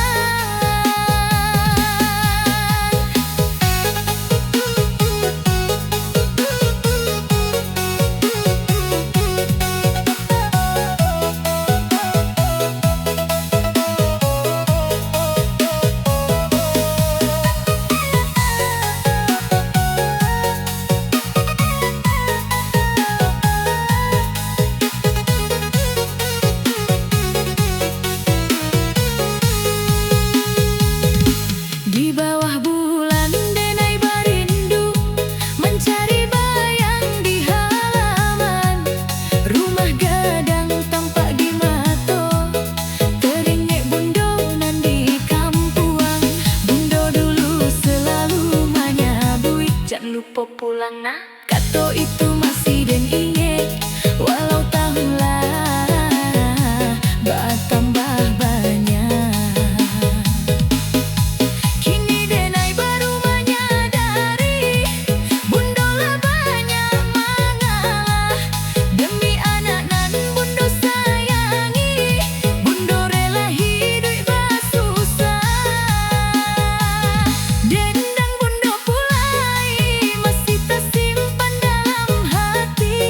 Di bawah bulan Denai berindu, mencari bayang di halaman. Rumah gadang tampak di mata, teringat bundo nan di kampuang. Bundo dulu selalu menyabui, jangan lupa pulang nak. Kata itu masih Den ingat, walau tahun lah bertambah banyak. Kini Denai baru menyadari, bundo lah banyak mengalah. Demi anak nan bundo sayangi, bundo rela hidup bersusah. Dendang bundo pulai masih tersimpan dalam hati.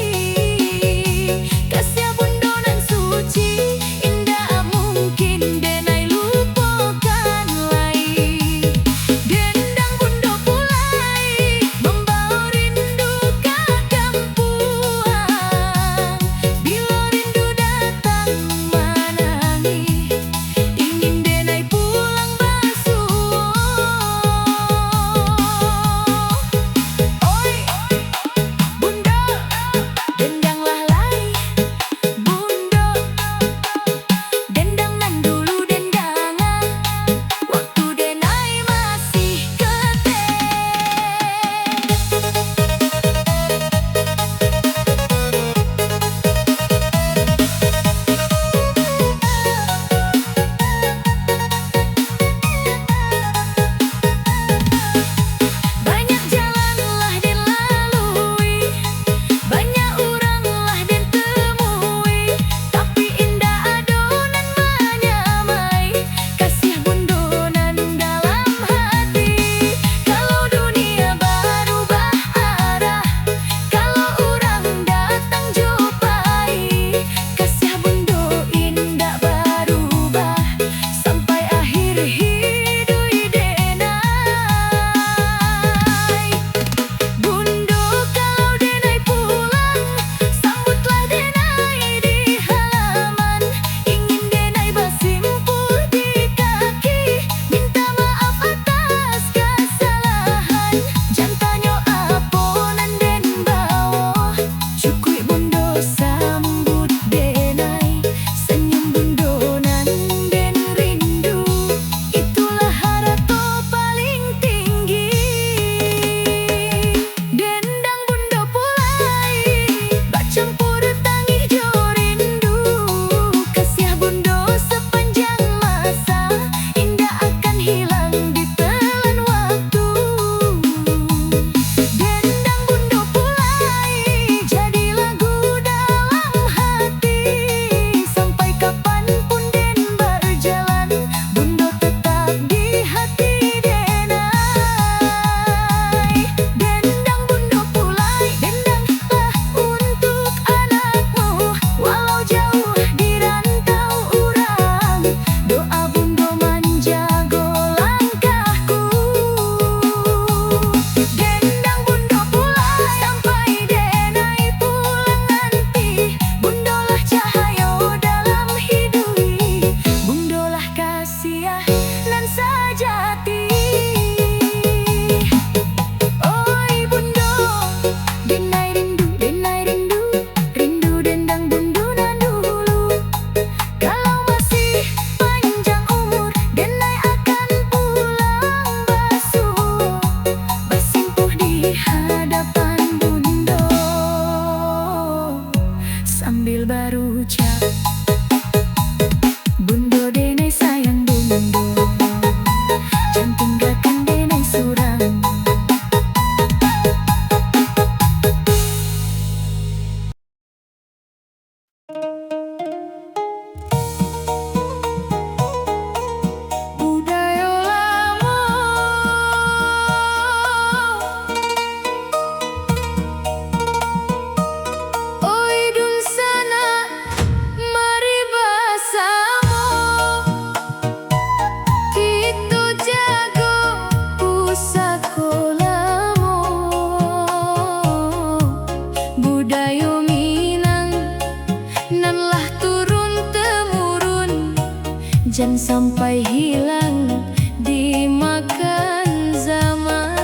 sampai hilang dimakan zaman.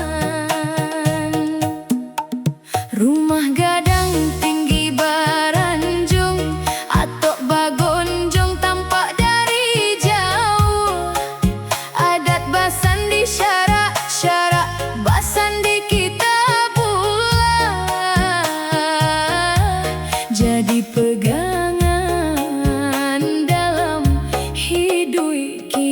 Rumah gadang tinggi baranjung, atok bagonjong tampak dari jauh. Adat basan di syarak-syarak, basan di kita pula jadi pegangan dalam hidup kita.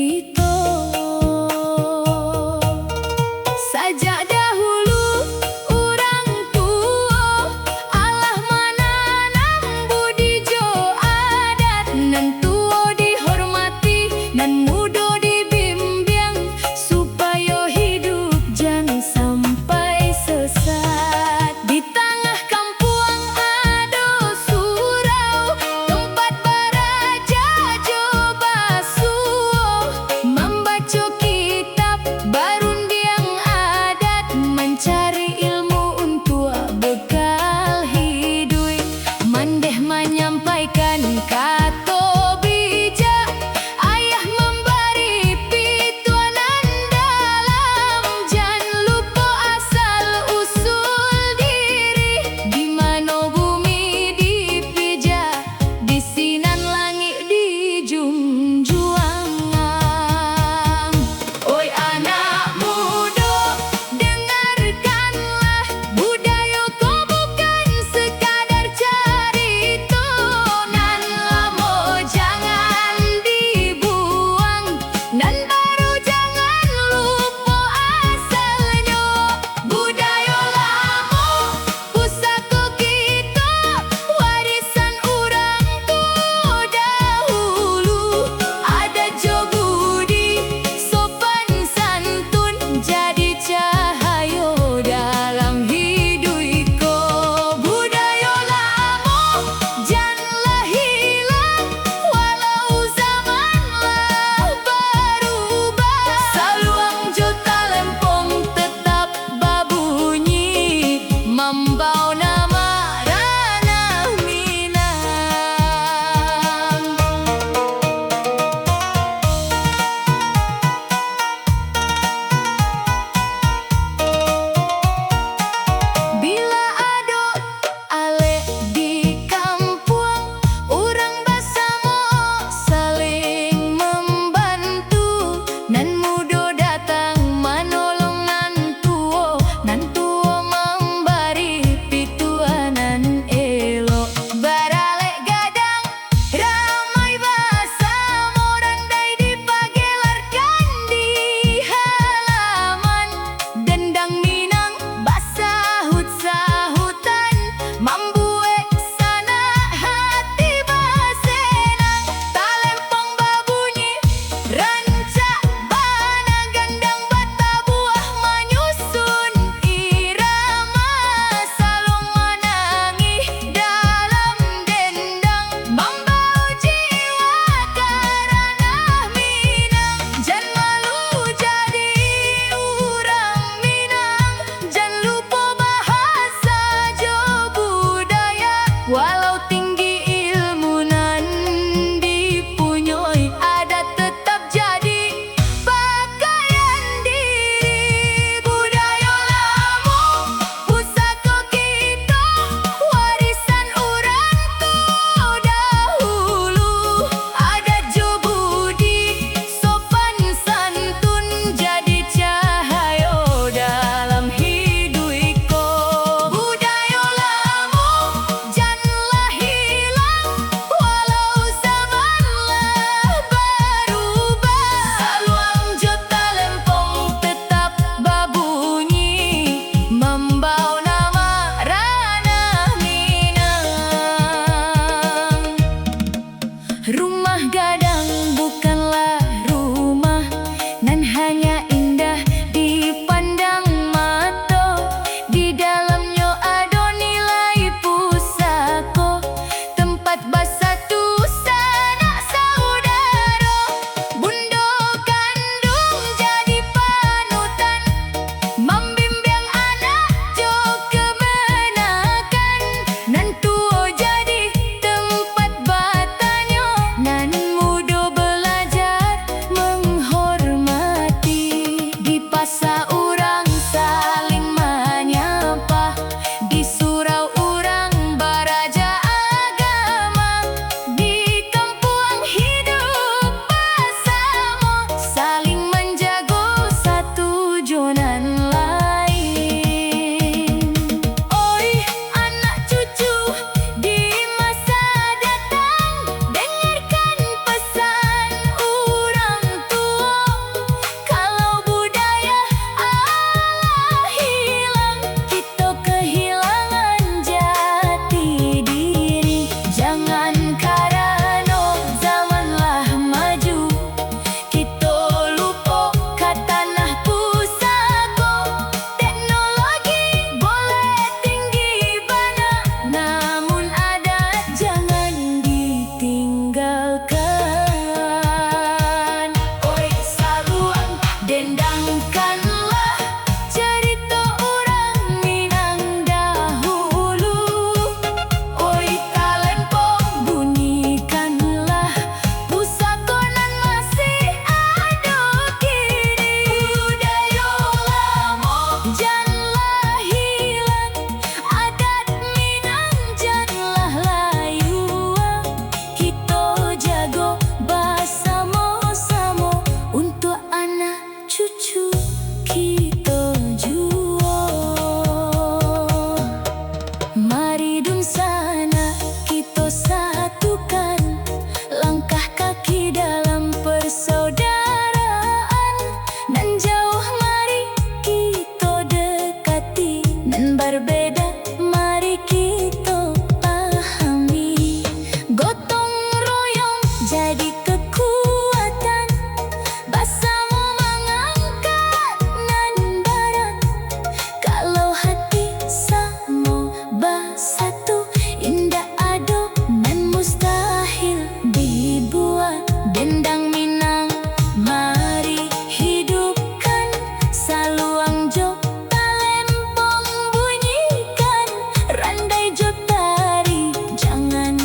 nan berbeda, mari kita pahami. Gotong royong jadi kekuatan, bersama mengangkat nan berat. Kalau hati sama bersatu, indah adonan mustahil dibuat. Dendang Minang mari hidupkan, saluang jo talempong bunyikan, randai jo tari jangan.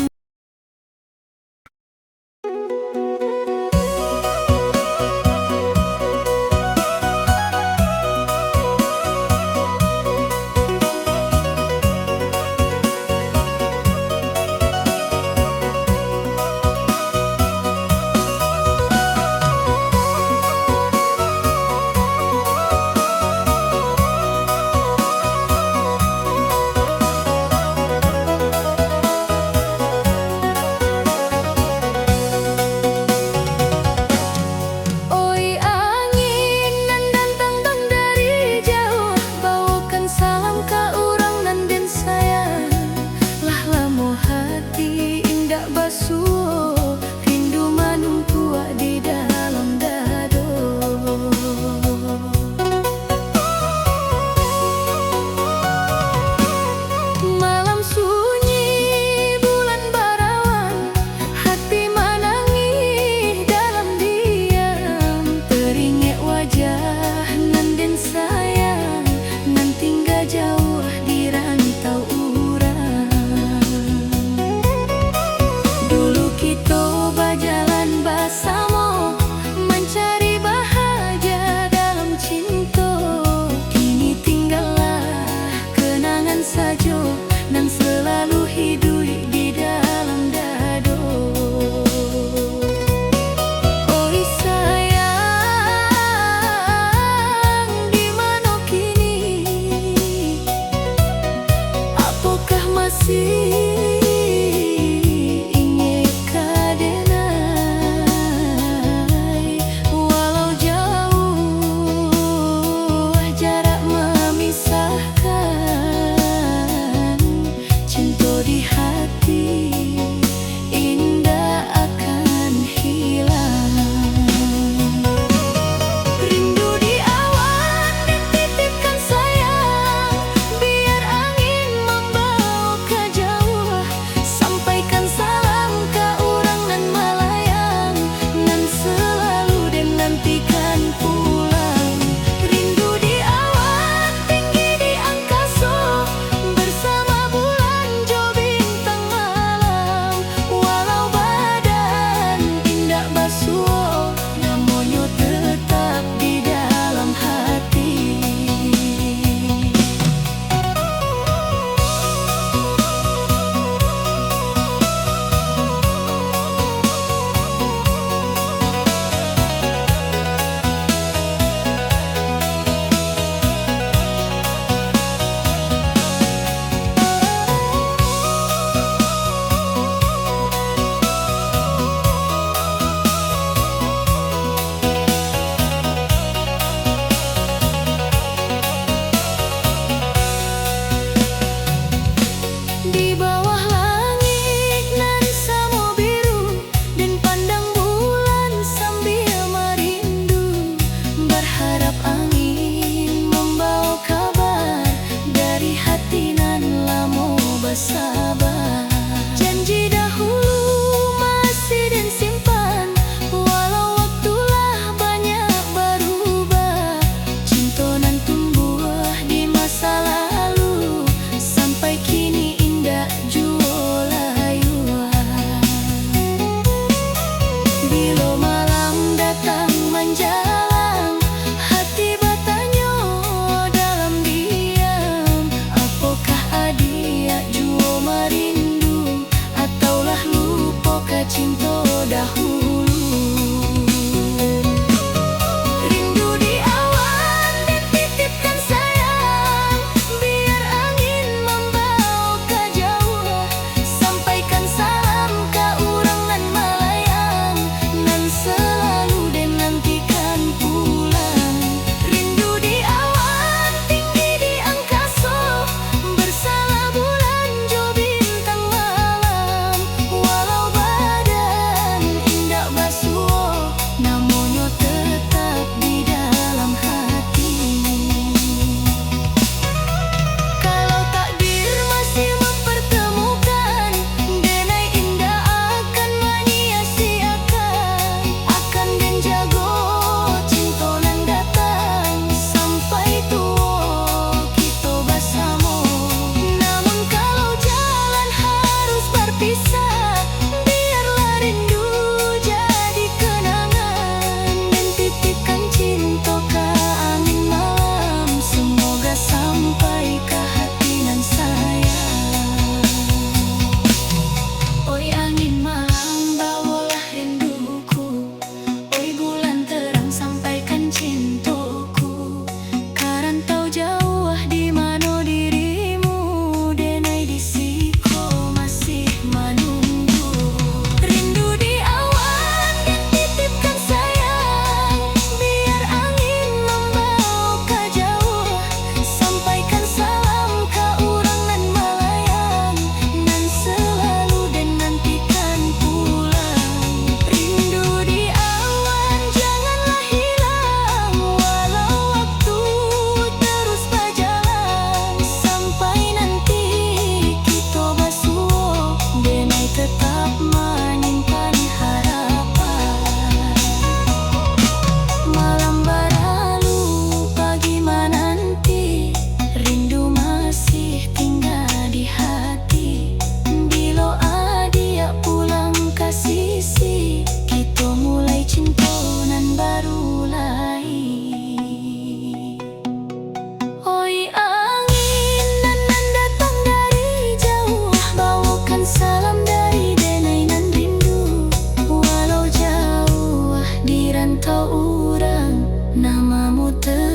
Oi angin nan datang bang dari jauh, bawakan salam ka urang nan den sayang. Lah lamo hati indak basuh, rindu manungtua di dalam dado. Malam sunyi bulan barawan, hati menangis dalam diam. Teringat wajah nan den sayang, nan tinggal jauh di rantau urang. Dulu kita berjalan bersama, mencari bahagia dalam cinta. Kini tinggallah kenangan saja, nan selalu hidup di dalam dado. Oi sayang, di mana kini? Apakah masih ingin kadenai? Walau jauh jarak memisahkan,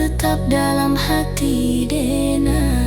tetap dalam hati Dena.